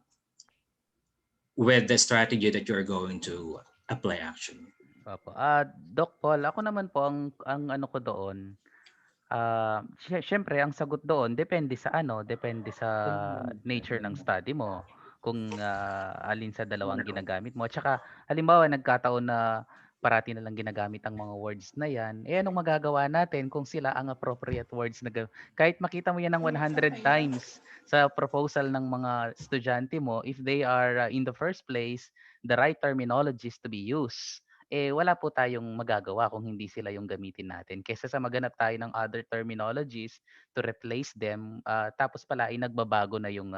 Speaker 3: strategy that you're going to apply actually.
Speaker 4: Opo. Doc Paul, ako naman po ang ano ko doon. Syempre ang sagot doon depende sa nature ng study mo. Kung alin sa dalawang ginagamit mo. At saka halimbawa nagkataon na parati na lang ginagamit ang mga words na yan, anong magagawa natin kung sila ang appropriate words na kahit makita mo yan ng 100 times sa proposal ng mga estudyante mo, if they are in the first place, the right terminologies to be used, wala po tayong magagawa kung hindi sila yung gamitin natin. Kaysa sa maghanap tayo ng other terminologies to replace them, tapos pala ay nagbabago na yung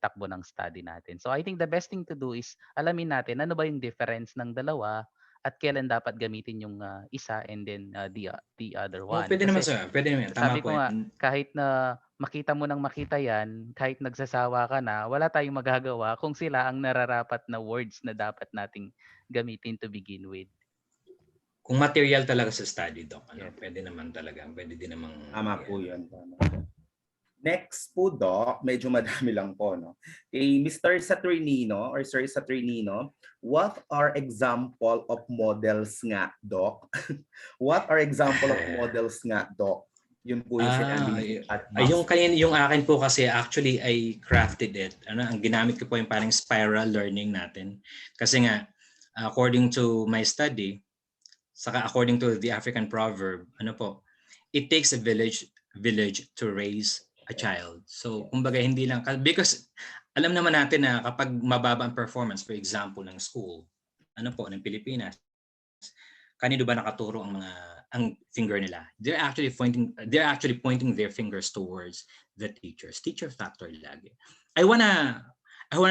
Speaker 4: takbo ng study natin. So I think the best thing to do is alamin natin ano ba yung difference ng dalawa at kailan dapat gamitin yung isa and then the other one.
Speaker 3: Pwede naman sir, pwede naman. Tama
Speaker 4: Sabi
Speaker 3: po.
Speaker 4: ko nga, kahit na makita mo ng makita yan, kahit nagsasawa ka na, wala tayong magagawa kung sila ang nararapat na words na dapat nating gamitin to begin with.
Speaker 3: Kung material talaga sa study, Doc,
Speaker 4: Yes.
Speaker 3: pwede naman talaga. Pwede din namang...
Speaker 1: Tama po yun. Next po, Doc, medyo madami lang po. No? Kay Mr. Saturnino or Sir Saturnino, what are example of models nga, Doc? What are example of models nga, Doc? Yun po yung sinabi at
Speaker 3: yung akin po kasi actually I crafted it. Ang ginamit ko po yung parang spiral learning natin. Kasi nga, according to my study, saka according to the African proverb, it takes a village to raise a child. So, kumbaga hindi lang, because alam naman natin na kapag mababa ang performance, for example, ng school, ng Pilipinas, kanino ba nakaturo ang finger nila? They're actually pointing their fingers towards the teachers. Teacher factor lagi. I wanna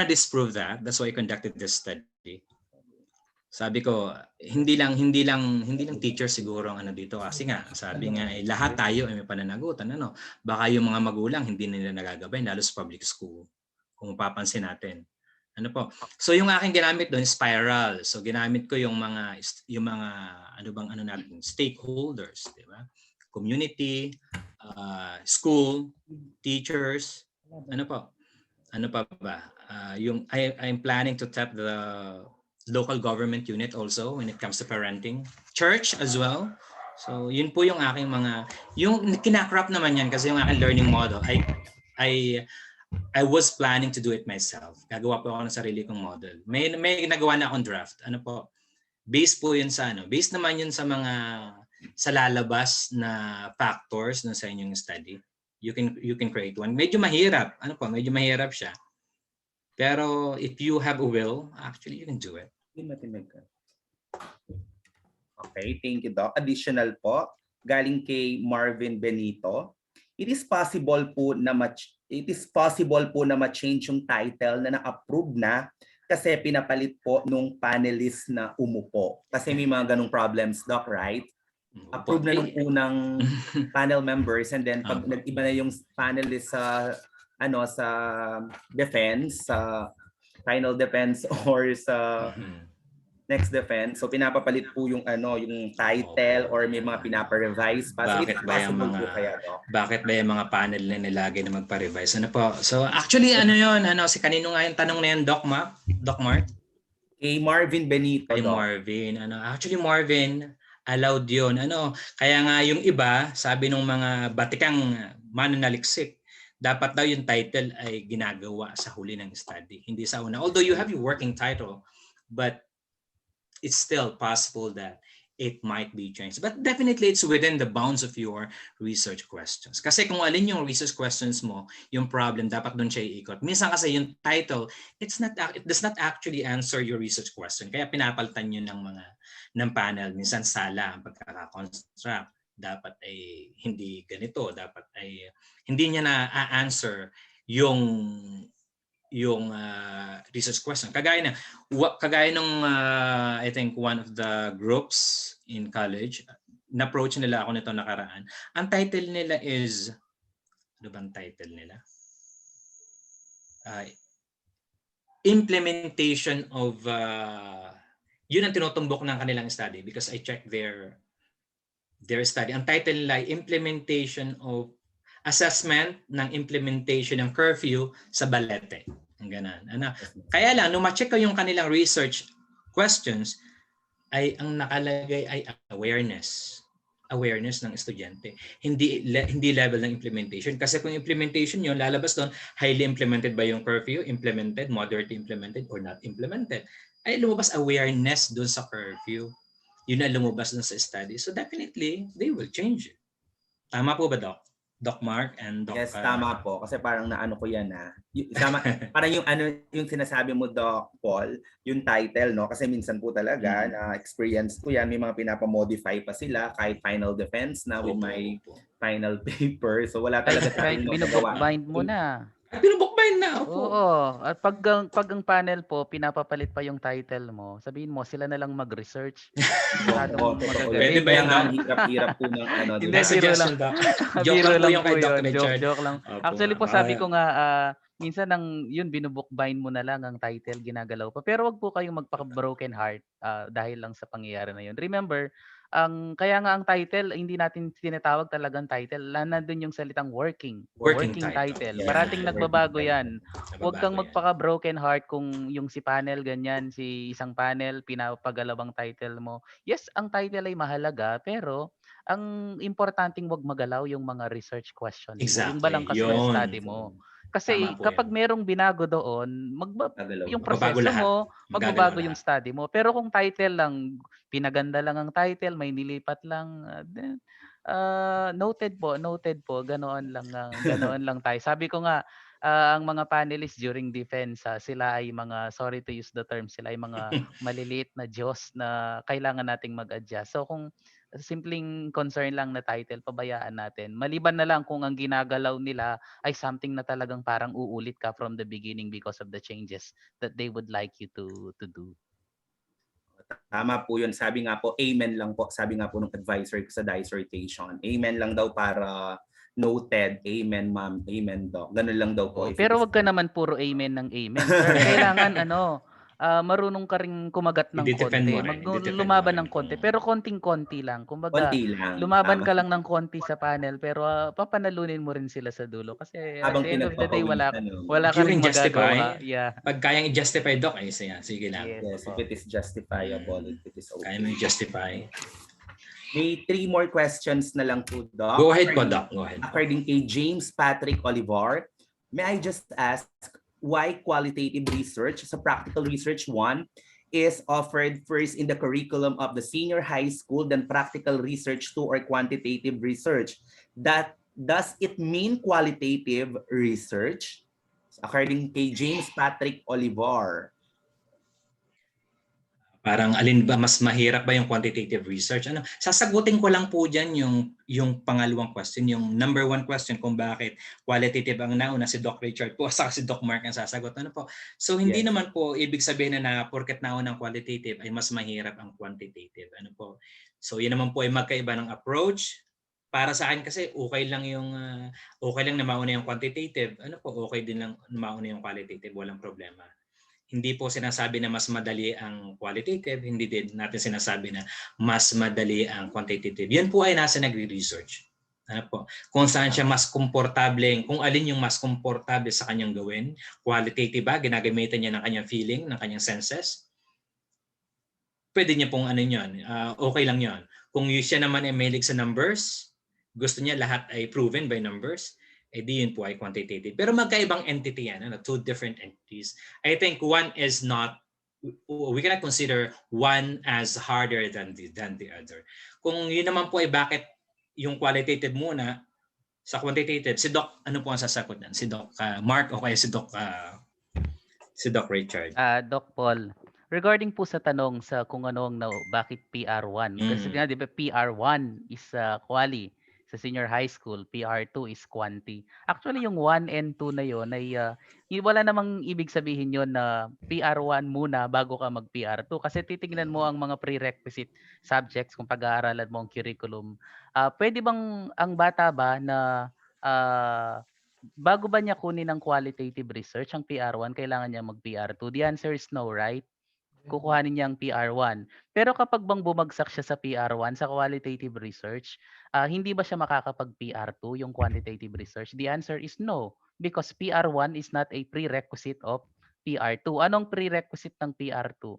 Speaker 3: disprove that. That's why I conducted this study. Sabi ko, hindi lang teacher siguro ang dito kasi nga sabi nga lahat tayo ay may pananagutan baka yung mga magulang hindi nila nagagabay lalo sa public school kung mapapansin natin. So yung aking ginamit doon spiral. So ginamit ko yung mga natin stakeholders, di ba? Community, school, teachers, ano pa ba? I'm planning to tap the local government unit also when it comes to parenting, church as well, So yun po yung aking yung kinakrap naman yan kasi yung aking learning model, I was planning to do it myself. Gagawa po ako ng sarili kong model. May ginagawa na akong draft. Ano po? Based po yun sa based naman yun sa sa lalabas na factors na sa inyong study. You can create one. Medyo mahirap. Medyo mahirap siya. Pero if you have a will, actually you can do it.
Speaker 1: Okay, thank you, Doc. Additional po, galing kay Marvin Benito. It is possible po na ma-change yung title na na-approve na kasi pinapalit po nung panelist na umupo. Kasi may mga ganong problems, Doc, right? Approve na nung unang panel members and then pag nag-iba na yung panelist sa sa defense, sa final defense or sa next defense, so pinapapalit po yung yung title or may mga pinapa-revise pa. So
Speaker 3: bakit ba yung mga panel na nilagay na magpa-revise? Ano po? So actually si kanino nga yung tanong na yan, Doc Mark?
Speaker 1: Kay Marvin Benito.
Speaker 3: Kay Marvin. Actually Marvin, allowed yun. Kaya nga yung iba, sabi nung mga batikang mananaliksik, dapat daw yung title ay ginagawa sa huli ng study, hindi sa una. Although you have your working title, but it's still possible that it might be changed. But definitely it's within the bounds of your research questions. Kasi kung alin yung research questions mo, yung problem, dapat doon siya iikot. Minsan kasi yung title, it does not actually answer your research question. Kaya pinapalitan yun ng panel. Minsan sala ang pagkaka-construct. Dapat ay hindi ganito. Dapat ay hindi niya na-answer yung research question. Kagaya nung I think one of the groups in college, na-approach nila ako nito nakaraan. Ang title nila is, ano bang title nila? Implementation of, yun ang tinutumbok ng kanilang study because I checked their study. Ang title nila ay Implementation of Assessment ng Implementation ng Curfew sa Balete. Ang ganan. Kaya lang, nung ma-check ko yung kanilang research questions, ay ang nakalagay ay awareness ng estudyante. Hindi level ng implementation. Kasi kung implementation yun, lalabas doon, highly implemented ba yung curfew? Implemented, moderately implemented, or not implemented? Ay lumabas awareness doon sa curfew. Yun na lumabas doon sa study. So definitely, they will change it. Tama po ba, Doc Mark and Doc?
Speaker 1: Yes, tama po. Kasi parang naano ko yan parang yung sinasabi mo, Doc Paul, yung title, no? Kasi minsan po talaga na experience ko yan, may mga pinapamodify pa sila kahit final defense na with my final paper. So wala talaga tayong magagawa.
Speaker 4: Bind mo na.
Speaker 3: Pinubukbayin na ako.
Speaker 4: Oo. At pag ang panel po, pinapapalit pa yung title mo, sabihin mo, sila na lang mag-research.
Speaker 3: Pwede ba yan, Doc?
Speaker 1: Hirap po ng
Speaker 4: Hindi,
Speaker 3: suggestion, Doc. Joke lang po yung kay Doc Richard.
Speaker 4: Joke lang. Actually po, sabi ko nga, minsan yun, binubukbayin mo na lang ang title, ginagalaw pa. Pero wag po kayong magpaka-broken heart dahil lang sa pangyayari na yun. Remember, kaya nga ang title, hindi natin tinatawag talagang title. Nandun yung salitang working title.
Speaker 1: Yes.
Speaker 4: Parating nagbabago yan. Huwag kang magpaka-broken heart kung yung si panel ganyan, si isang panel, pinapagalawang title mo. Yes, ang title ay mahalaga, pero ang importanteng wag magalaw yung mga research questions.
Speaker 3: Exactly.
Speaker 4: Yung balangkas ng study mo. Kasi kapag merong binago doon, yung proseso mo, magbabago yung study mo. Pero kung title lang, pinaganda lang ang title, may nilipat lang, noted po, ganoon lang tayo. Sabi ko nga, ang mga panelists during defense, sila ay mga, sorry to use the term, sila ay mga maliliit na Diyos na kailangan nating mag-adjust. So kung simpleng concern lang na title, pabayaan natin. Maliban na lang kung ang ginagalaw nila ay something na talagang parang uulit ka from the beginning because of the changes that they would like you to do.
Speaker 1: Tama po yun. Sabi nga po, amen lang po. Sabi nga po ng advisor ko sa dissertation. Amen lang daw para noted. Amen, ma'am. Amen, doc. Ganun lang daw po.
Speaker 4: Pero wag ka naman puro amen ng amen. Sir, kailangan marunong ka ring kumagat ng konti. Lumaban ng konti. Pero konting-konti lang. Kumbaga, lumaban ka lang ng konti sa panel pero papanalunin mo rin sila sa dulo. Kasi at the end of the day, wala ka rin magagawa. Yeah.
Speaker 3: Pag kayang i-justify, Doc, sige lang.
Speaker 1: Yes, if it is justifiable, if it is okay.
Speaker 3: Kaya mo i-justify.
Speaker 1: May 3 more questions na lang po, Doc.
Speaker 3: Go ahead po, Doc. Go ahead.
Speaker 1: According kay James Patrick Olivar, may I just ask why qualitative research sa practical research 1 is offered first in the curriculum of the senior high school than practical research 2 or quantitative research? Does it mean qualitative research? According kay James Patrick Olivar.
Speaker 3: Parang alin ba mas mahirap ba yung quantitative research? Ano, sasagutin ko lang po diyan yung pangalawang question, yung number 1 question kung bakit qualitative ang nauna, si Doc Richard po saka si Doc Mark ang sasagot. Ano po? So hindi
Speaker 1: Yes.
Speaker 3: naman po ibig sabihin na porket nauna ang qualitative ay mas mahirap ang quantitative. Ano po? So yun naman po ay magkaiba ng approach. Para sa akin kasi okay lang na mauna yung quantitative. Ano po? Okay din lang na mauna yung qualitative, walang problema. Hindi po sinasabi na mas madali ang qualitative, hindi din natin sinasabi na mas madali ang quantitative. Yan po ay nasa nagre-research. Ano po? Kung saan siya mas komportable, kung alin yung mas komportable sa kanyang gawin. Qualitative ba, ginagamitan niya ng kanyang feeling, ng kanyang senses. Pwede niya pong okay lang yon. Kung siya naman ay mahilig sa numbers, gusto niya lahat ay proven by numbers, di yun po ay quantitative. Pero magkaibang entity yan, 2 different entities. I think one is not, we cannot consider one as harder than the other. Kung yun naman po ay bakit yung qualitative muna sa quantitative, si Doc, ano po ang sasagot nan? Si Doc Mark o kaya si Doc Richard?
Speaker 4: Doc Paul, regarding po sa tanong sa kung bakit PR1, kasi nga di ba PR1 is quali sa senior high school, PR2 is quanti. Actually yung 1 and 2 na yon ay wala namang ibig sabihin yon na PR1 muna bago ka mag PR2 kasi titingnan mo ang mga prerequisite subjects kung pag-aaralan mo ang curriculum. Pwede bang ang bata ba na bago ba niya kunin ang qualitative research, ang PR1, kailangan niya mag-PR2? The answer is no, right? Kukuhanin niya ang PR1. Pero kapag bang bumagsak siya sa PR1, sa qualitative research, hindi ba siya makakapag-PR2, yung quantitative research? The answer is no, because PR1 is not a prerequisite of PR2. Anong prerequisite ng PR2?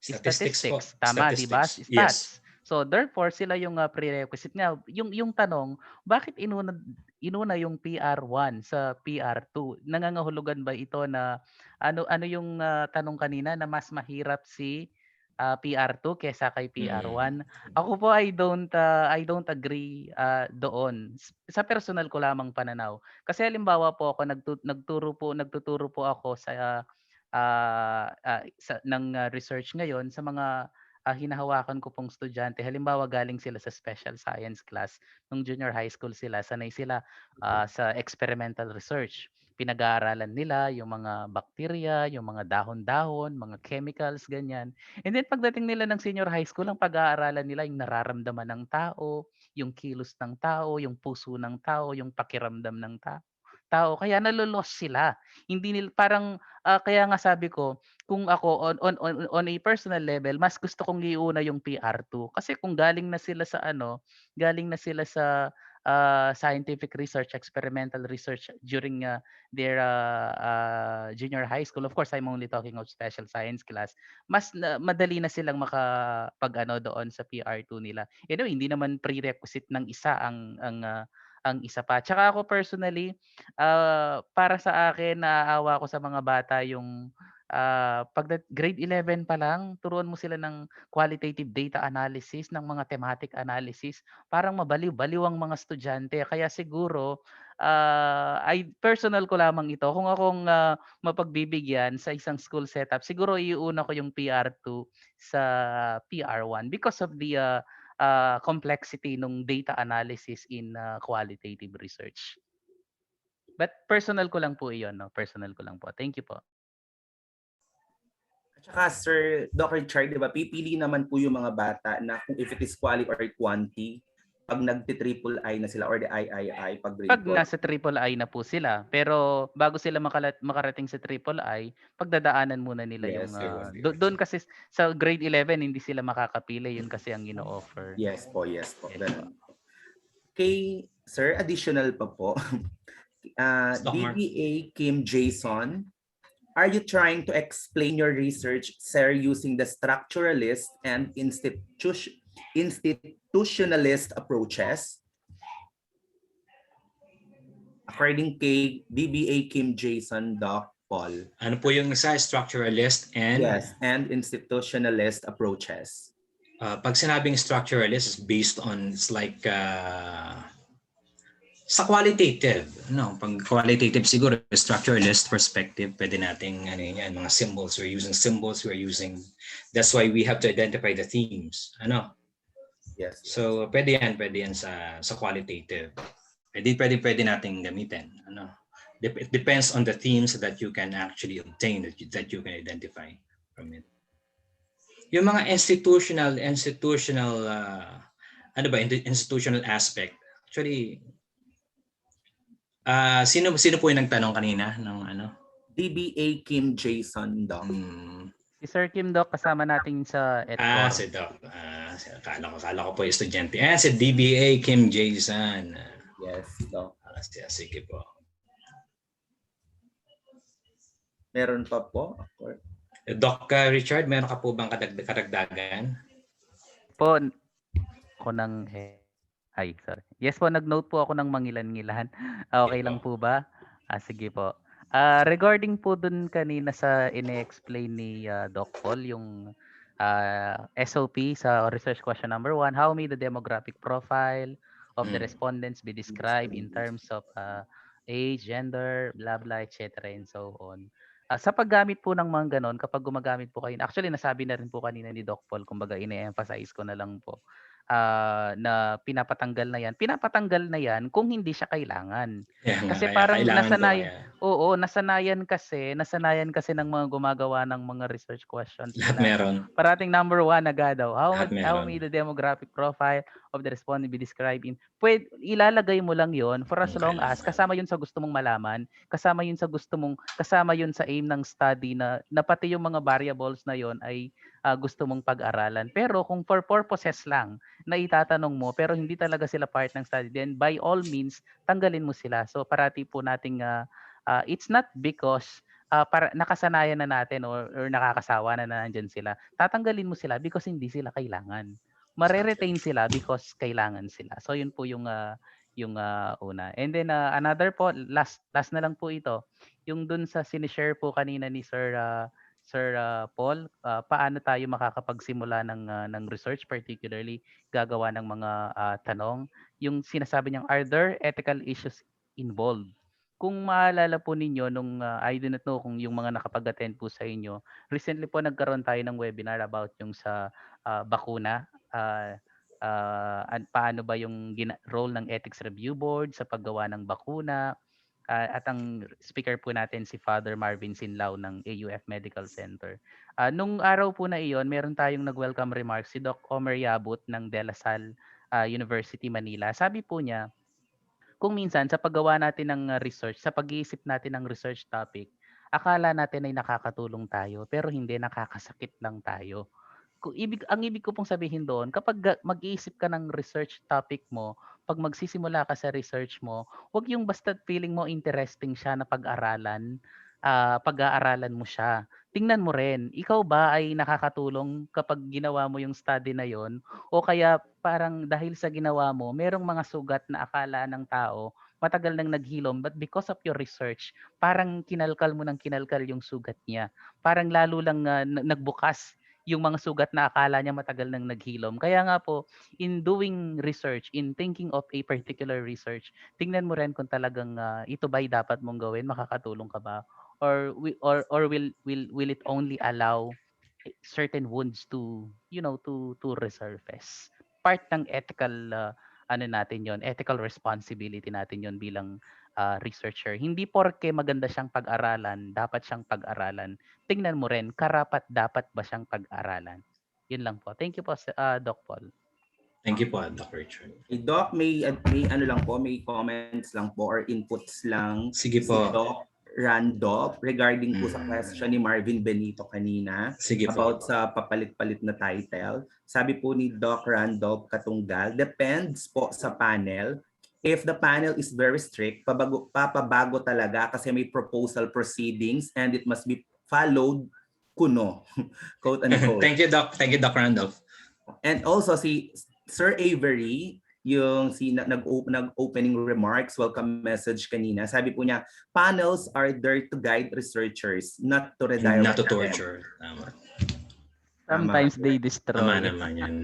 Speaker 3: Statistics po.
Speaker 4: Tama, di ba?
Speaker 3: Statistics.
Speaker 4: Stats.
Speaker 3: Yes.
Speaker 4: So therefore sila yung prerequisite nga. Yung tanong, bakit inuna yung PR1 sa PR2? Nangangahulugan ba ito na ano yung tanong kanina na mas mahirap si PR2 kesa kay PR1? Ako po I don't agree doon. Sa personal ko lamang pananaw. Kasi halimbawa po ako nagtuturo po ako sa research ngayon sa mga hinahawakan ko pong estudyante. Halimbawa galing sila sa special science class nung junior high school sila, sanay sila sa experimental research. Pinag-aaralan nila yung mga bacteria, yung mga dahon-dahon, mga chemicals, ganyan. And then pagdating nila ng senior high school, ang pag-aaralan nila yung nararamdaman ng tao, yung kilos ng tao, yung puso ng tao, yung pakiramdam ng tao. Kaya nalulos sila. Hindi nila parang kaya nga sabi ko, kung ako on a personal level, mas gusto kong iuna yung PR2 kasi kung galing na sila sa scientific research, experimental research during their junior high school. Of course, I'm only talking of special science class. Mas madali na silang makapag doon sa PR2 nila. Anyway, hindi naman prerequisite ng isa ang isa pa. Tsaka ako personally, para sa akin, naaawa ko sa mga bata yung grade 11 pa lang, turuan mo sila ng qualitative data analysis, ng mga thematic analysis. Parang mabaliw-baliw ang mga estudyante. Kaya siguro, ay personal ko lamang ito. Kung akong mapagbibigyan sa isang school setup, siguro iuna ko yung PR2 sa PR1 because of the complexity ng data analysis in qualitative research. But personal ko lang po iyon, no? Personal ko lang po. Thank you po.
Speaker 1: At saka Sir Doc Richard, di ba, pipili naman po yung mga bata na kung if it is quali or quanti, pag nagti-triple I na sila or the III pag grade 4.
Speaker 4: Pag nasa triple I na po sila, pero bago sila makarating sa triple I, pagdadaanan muna nila yung doon kasi sa grade 11 hindi sila makakapili, yun kasi ang ino-offer.
Speaker 1: Yes po.
Speaker 4: Yes,
Speaker 1: Ganun po. Kay Sir, additional pa po. DBA Kim Jason, are you trying to explain your research, sir, using the structuralist and institutionalist approaches. According kay DBA Kim Jason Doc Paul.
Speaker 3: Ano po yung isa? Structuralist and?
Speaker 1: Yes, and institutionalist approaches.
Speaker 3: Pag sinabing structuralist is based on, it's like sa qualitative. No, pag qualitative siguro, structuralist perspective, pwede nating ano yan, mga symbols. We're using symbols, that's why we have to identify the themes. Ano?
Speaker 1: Yes.
Speaker 3: So pwede yan sa qualitative. Pwede nating gamitin. Ano? It depends on the themes that you can actually obtain, that you can identify from it. Yung mga institutional institutional aspect. Actually, sino po yung nagtanong kanina ng ano?
Speaker 1: DBA Kim Jason Doc.
Speaker 4: Si Sir Kim Doc kasama natin sa ETCOR.
Speaker 3: Si Doc. Akala ko po yung estudyante. Si DBA Kim Jason.
Speaker 1: Yes, Doc.
Speaker 3: Sige po.
Speaker 1: Meron pa po?
Speaker 3: Doc Richard, meron ka po bang karagdagan?
Speaker 4: Po, ako sorry. Yes po, nag-note po ako ng mangilan-ngilan. Okay lang po ba? Sige po. Regarding po dun kanina sa ine-explain ni Doc Paul, yung SOP sa research question number 1, how may the demographic profile of the respondents be described in terms of age, gender, blah blah, etc. and so on. Sa paggamit po ng mga ganon, kapag gumagamit po kayo, actually nasabi na rin po kanina ni Doc Paul, kumbaga ine-emphasize ko na lang po, na pinapatanggal na yan kung hindi siya kailangan. Kasi parang nasanayan kasi ng mga gumagawa ng mga research questions
Speaker 3: Lahat
Speaker 4: nila.
Speaker 3: meron.
Speaker 4: Parating number 1 agad daw. How may
Speaker 3: meron.
Speaker 4: the demographic profile of the respondent be described in? Ilalagay mo lang yon for as long as kasama yun sa gusto mong malaman, kasama yun sa aim ng study na pati yung mga variables na yon ay gusto mong pag-aralan. Pero kung for purposes lang na itatanong mo pero hindi talaga sila part ng study, then by all means tanggalin mo sila. So parati po nating it's not because para nakasanayan na natin or nakakasawa na nandyan sila. Tatanggalin mo sila because hindi sila kailangan. Mare-retain sila because kailangan sila. So yun po yung una. And then another po, last na lang po ito. Yung dun sa sinishare po kanina ni Sir Paul, paano tayo makakapagsimula ng research, particularly gagawa ng mga tanong. Yung sinasabi niyang, are there ethical issues involved? Kung maalala po ninyo, I do not know kung yung mga nakapag-attend po sa inyo, recently po nagkaroon tayo ng webinar about yung sa bakuna. At paano ba yung role ng Ethics Review Board sa paggawa ng bakuna. At ang speaker po natin si Father Marvin Sinlao ng AUF Medical Center. Nung araw po na iyon, meron tayong nag-welcome remarks si Doc Omer Yabut ng De La Salle University, Manila. Sabi po niya, kung minsan sa paggawa natin ng research, sa pag-iisip natin ng research topic, akala natin ay nakakatulong tayo pero hindi, nakakasakit lang tayo. Ang ibig ko pong sabihin doon, kapag mag-iisip ka ng research topic mo, pag magsisimula ka sa research mo, huwag yung basta feeling mo interesting siya na pag-aralan, pag-aaralan mo siya. Tingnan mo rin, ikaw ba ay nakakatulong kapag ginawa mo yung study na yon, o kaya parang dahil sa ginawa mo, merong mga sugat na akala ng tao matagal nang naghilom, but because of your research, parang kinalkal mo ng kinalkal yung sugat niya. Parang lalo lang nagbukas yung mga sugat na akala niya matagal nang naghilom. Kaya nga po, in doing research, in thinking of a particular research, tingnan mo rin kung talagang ito ba'y dapat mong gawin, makakatulong ka ba? Or will it only allow certain wounds to resurface? Part ng ethical natin yon, ethical responsibility natin yon bilang researcher. Hindi porke maganda siyang pag-aralan, dapat siyang pag-aralan. Tingnan mo rin, karapat dapat ba siyang pag-aralan? Yun lang po. Thank you po, Doc Paul.
Speaker 3: Thank you po, Dr. Richard.
Speaker 1: Doc, may comments lang po or inputs lang.
Speaker 3: Sige po.
Speaker 1: Si Doc Randolph regarding po sa question ni Marvin Benito kanina.
Speaker 3: Sige
Speaker 1: about
Speaker 3: po.
Speaker 1: sa papalit-palit na title. Sabi po ni Doc Randolph Katunggal, depends po sa panel. If the panel is very strict, papabago talaga kasi may proposal proceedings and it must be followed kuno. Quote unquote.
Speaker 3: Thank you, Doc. Thank you, Doc Randolph.
Speaker 1: And also si Sir Avery, yung nag-opening remarks, welcome message kanina. Sabi po niya, panels are there to guide researchers, not to redirect.
Speaker 3: Not to torture. Tama.
Speaker 4: Sometimes they destroy.
Speaker 3: Tama naman yan.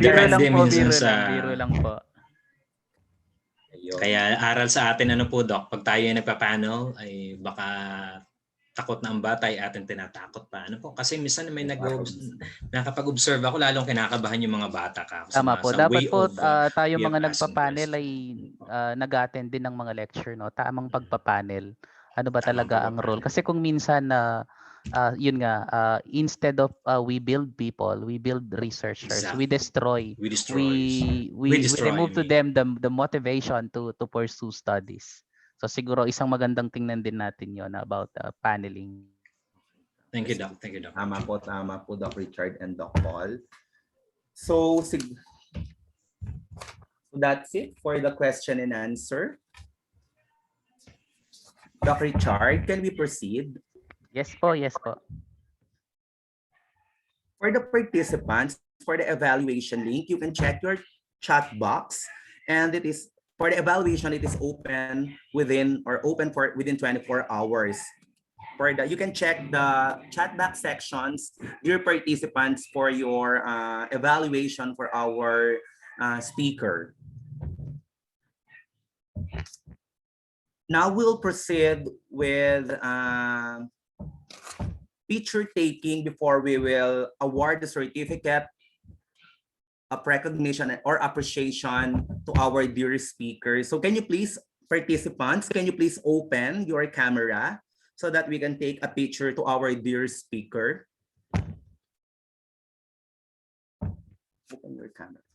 Speaker 4: Biro lang po,
Speaker 3: minsan
Speaker 4: biro lang po.
Speaker 3: Kaya aral sa atin ano po, Doc, pag tayo ay nagpapanel, ay baka takot na ang bata ay atin tinatakot pa. Ano po? Kasi minsan may nakapag-observe ako, lalong kinakabahan yung mga bata ka.
Speaker 4: Tama po. Dapat po tayo mga nagpa-panel ay nag-attend din ng mga lecture, no? Tamang pagpa-panel. Ano ba talaga ang role? Kasi kung minsan yun nga, instead of we build people, we build researchers.
Speaker 3: Exactly.
Speaker 4: We remove to them the motivation to pursue studies. So siguro isang magandang tingnan din natin yon about paneling.
Speaker 3: Thank you, Doc. Thank you, Doc.
Speaker 1: Tama po, Doc Richard and Doc Paul. So that's it for the question and answer. Doc Richard, can we proceed?
Speaker 4: Yes po, yes po.
Speaker 1: For the participants, for the evaluation link, you can check your chat box, and it is for the evaluation, it is open within 24 hours. For the, you can check the chat box sections, dear participants, for your evaluation for our speaker. Now we'll proceed with picture taking before we will award the certificate of recognition or appreciation to our dear speakers. So can you please, participants, can you please open your camera so that we can take a picture to our dear speaker? Open your camera.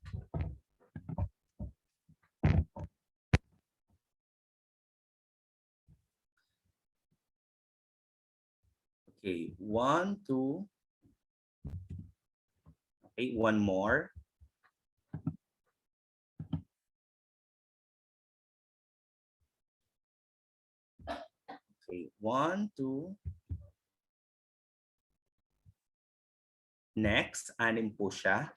Speaker 1: Okay, 1, 2. Okay, one more. Okay, 1, 2. Next, anim po siya.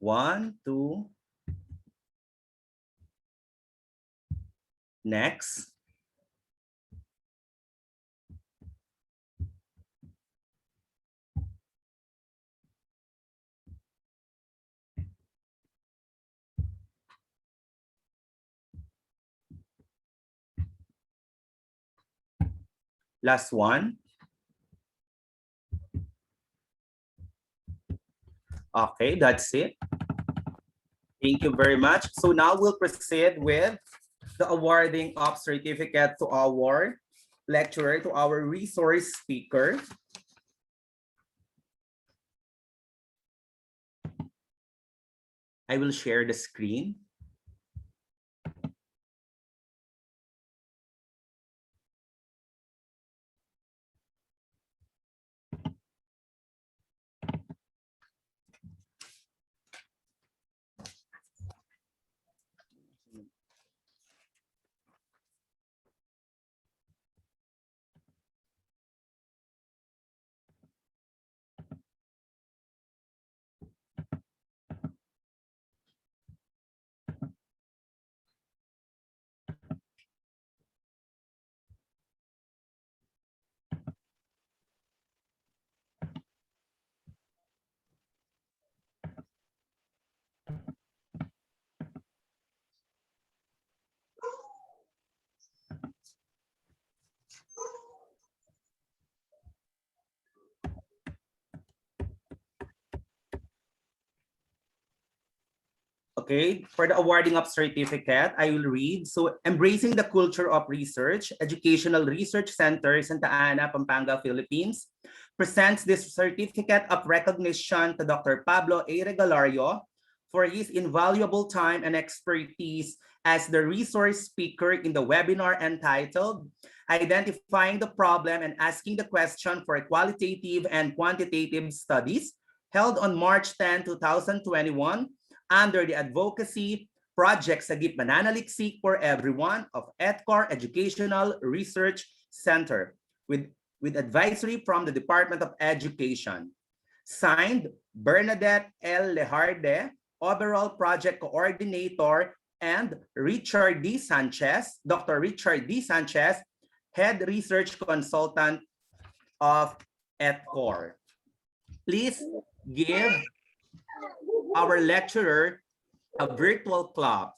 Speaker 1: 1, 2. Next. Last one. Okay, that's it. Thank you very much. So now we'll proceed with the awarding of certificate to our lecturer, to our resource speaker. I will share the screen. Okay, for the awarding of certificate, I will read. So, embracing the culture of research, Educational Research Center, Santa Ana, Pampanga, Philippines, presents this certificate of recognition to Dr. Pablo A. Regalario for his invaluable time and expertise as the resource speaker in the webinar entitled Identifying the Problem and Asking the Question for Qualitative and Quantitative Studies, held on March 10, 2021, under the advocacy project SAGIP MANANALIKSIK for Everyone of ETCOR Educational Research Center. With with advisory from the Department of Education. Signed, Bernadette L. Lejarde, Overall Project Coordinator, and Richard D. Sanchez, Dr. Richard D. Sanchez, Head Research Consultant of ETCOR. Please give our lecturer a virtual clap.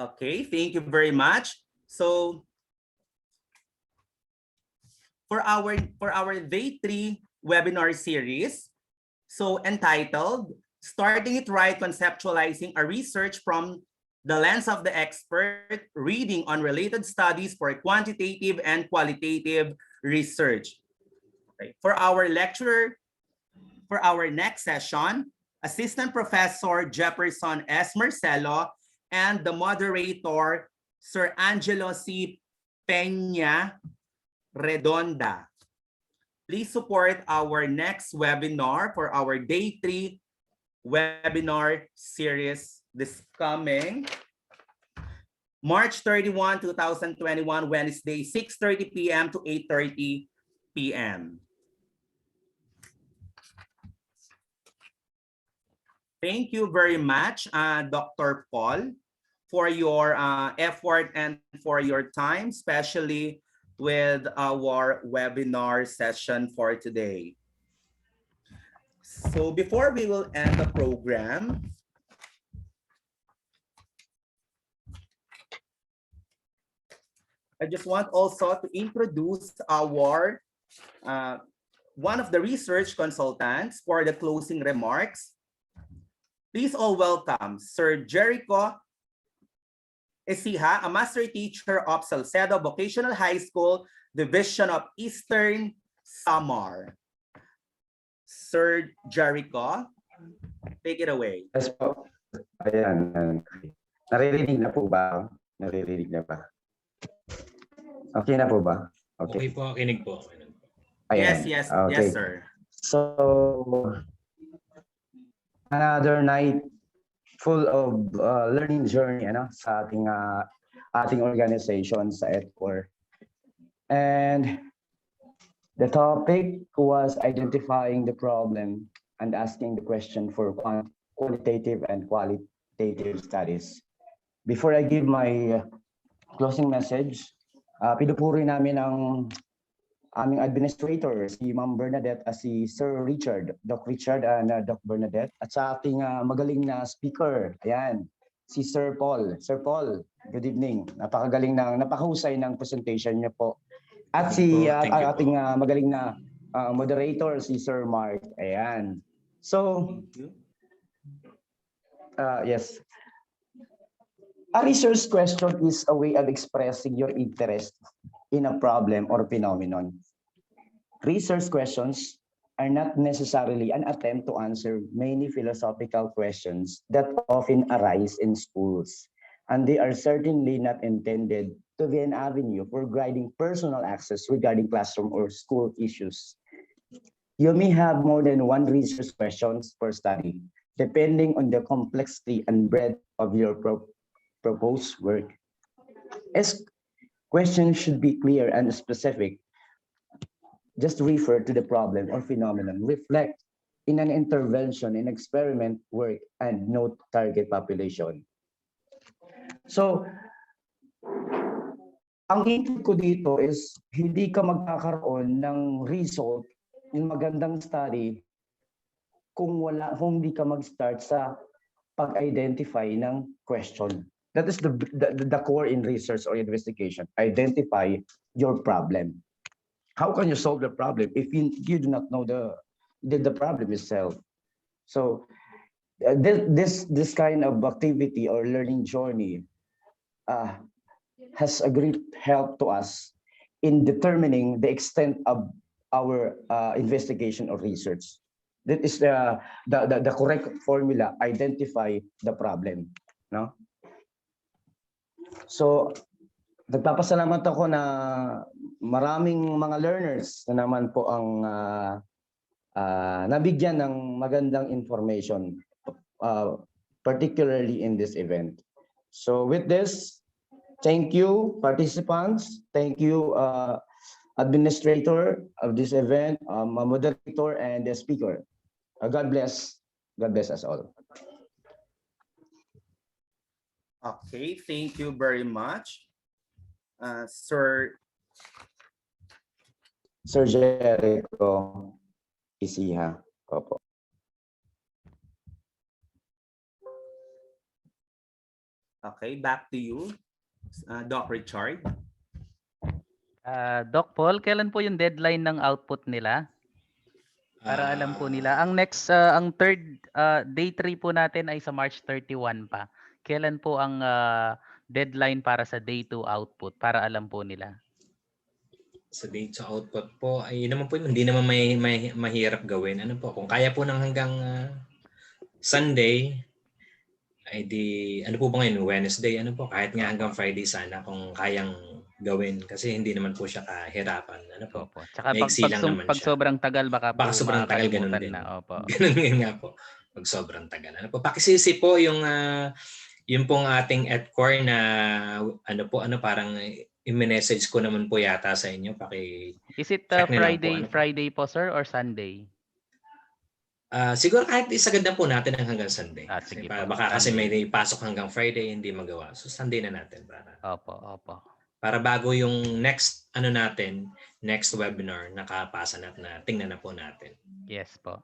Speaker 1: Okay, thank you very much. So for our day 3 webinar series, so entitled Starting It Right, Conceptualizing a Research from the Lens of the Expert, Reading on Related Studies for Quantitative and Qualitative Research. Okay. For our lecturer, for our next session, Assistant Professor Jefferson S. Marcelo and the moderator, Sir Angelo C. Peña Redonda. Please support our next webinar for our day 3 webinar series this coming March 31, 2021, Wednesday, 6:30 p.m. to 8:30 p.m. Thank you very much, Dr. Paul, for your effort and for your time, especially with our webinar session for today. So before we will end the program, I just want also to introduce our one of the research consultants for the closing remarks. Please all welcome Sir Jericho Esiha, a master teacher of Salcedo Vocational High School, Division of Eastern Samar. Sir Jericho, take it away.
Speaker 7: Yes po. Ayan. Naririnig na po ba? Naririnig na ba? Okay na po ba?
Speaker 3: Okay po, kinig po.
Speaker 7: Ayan.
Speaker 1: Yes,
Speaker 7: Okay.
Speaker 1: yes, sir.
Speaker 7: So, another night full of learning journey sa ating organization sa ETCOR. And the topic was identifying the problem and asking the question for quantitative and qualitative studies. Before I give my closing message, pinupuri namin ang aming administrator, si Ma'am Bernadette, si Sir Richard, Doc Richard and Doc Bernadette, at sa ating magaling na speaker, ayan, si Sir Paul. Sir Paul, good evening. Napakahusay ng presentation niyo po. At si ating magaling na moderator, si Sir Mark, ayan. So, yes. A research question is a way of expressing your interest in a problem or phenomenon. Research questions are not necessarily an attempt to answer many philosophical questions that often arise in schools, and they are certainly not intended to be an avenue for guiding personal access regarding classroom or school issues. You may have more than one research questions per study, depending on the complexity and breadth of your proposed work. As questions should be clear and specific, just refer to the problem or phenomenon, reflect in an intervention in experiment work, and note target population. So, ang input ko dito is hindi ka magkakaroon ng result, yung magandang study, kung hindi ka mag-start sa pag-identify ng question. That is the core in research or investigation. Identify your problem. How can you solve the problem if you do not know the problem itself? So this kind of activity or learning journey has a great help to us in determining the extent of our investigation or research. That is the correct formula. Identify the problem. No? So, nagpapasalamat ako na maraming mga learners na naman po ang nabigyan ng magandang information, particularly in this event. So with this, thank you participants, thank you administrator of this event, moderator and the speaker. God bless us all.
Speaker 1: Okay, thank you very much, Sir
Speaker 7: Jericho Isiha. Opo.
Speaker 1: Okay, back to you, Doc Richard.
Speaker 4: Doc Paul, kailan po yung deadline ng output nila? Para alam po nila. Ang next, ang third, day 3 po natin ay sa March 31 pa. Kailan po ang deadline para sa day 2 output? Para alam po nila.
Speaker 3: Sa data output po, ay naman po, hindi naman may mahirap gawin. Ano po, kung kaya po ng hanggang Sunday, ay di, ano po ba ngayon, Wednesday, ano po, kahit nga hanggang Friday sana kung kayang gawin. Kasi hindi naman po siya kahirapan. Ano po,
Speaker 4: Opo. Tsaka
Speaker 3: maiksi lang naman
Speaker 4: pag
Speaker 3: siya.
Speaker 4: sobrang tagal, baka po
Speaker 3: sobrang tagal, ganun
Speaker 4: makakalimutan
Speaker 3: din.
Speaker 4: na. Opo.
Speaker 3: Ganun nga po, pag sobrang tagal. Ano po, pakisisi po yung pong ating ETCOR na parang i-message ko naman po yata sa inyo.
Speaker 4: Is it
Speaker 3: check nila po,
Speaker 4: Friday po sir or Sunday?
Speaker 3: Siguro kahit isagad na po natin hanggang Sunday.
Speaker 4: Sige po.
Speaker 3: Baka kasi
Speaker 4: Sunday.
Speaker 3: may pasok hanggang Friday, hindi magawa. So Sunday na natin
Speaker 4: Opo.
Speaker 3: para bago yung next next webinar, nakapasa na tingnan na po natin.
Speaker 4: Yes po.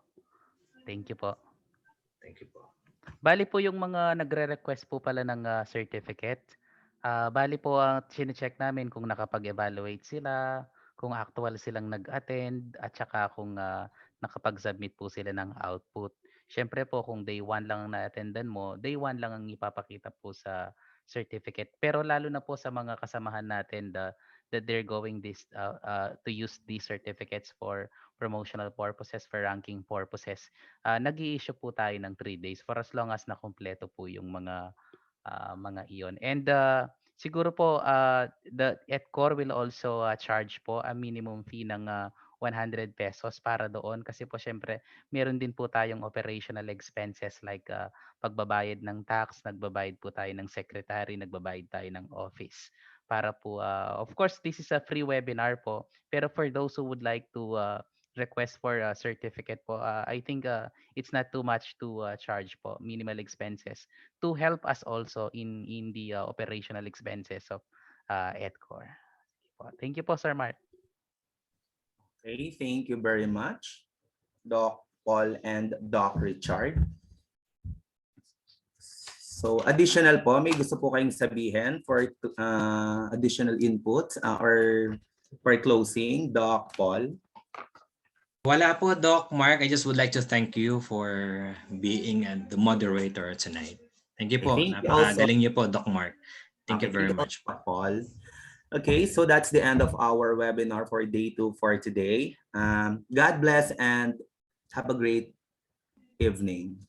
Speaker 4: Thank you po.
Speaker 3: Thank you po.
Speaker 4: Bali po yung mga nagre-request po pala ng certificate. Bali po sine-check namin kung nakapag-evaluate sila, kung actual silang nag-attend, at saka kung nakapag-submit po sila ng output. Siyempre po kung day 1 lang na-attendan mo, day 1 lang ang ipapakita po sa certificate. Pero lalo na po sa mga kasamahan natin that they're going to use these certificates for promotional purposes, for ranking purposes. Nag-i-issue po tayo ng 3 days for as long as nakumpleto po yung mga iyon. And siguro po the ETCOR will also charge po a minimum fee ng 100 pesos para doon kasi po syempre meron din po tayong operational expenses like pagbabayad ng tax, nagbabayad po tayo ng secretary, nagbabayad tayo ng office para po of course this is a free webinar po, pero for those who would like to request for a certificate po, I think it's not too much to charge po, minimal expenses to help us also in the operational expenses of ETCOR. Thank you po, Sir Mark.
Speaker 1: Okay, thank you very much, Doc Paul and Doc Richard. So additional po, may gusto po kayong sabihin for additional input or for closing, Doc Paul?
Speaker 3: Wala po, Doc Mark. I just would like to thank you for being the moderator tonight. Thank you po. Napakagaling niyo po, Doc Mark. Thank you very much,
Speaker 1: Paul. Okay, so that's the end of our webinar for day 2 for today. God bless and have a great evening.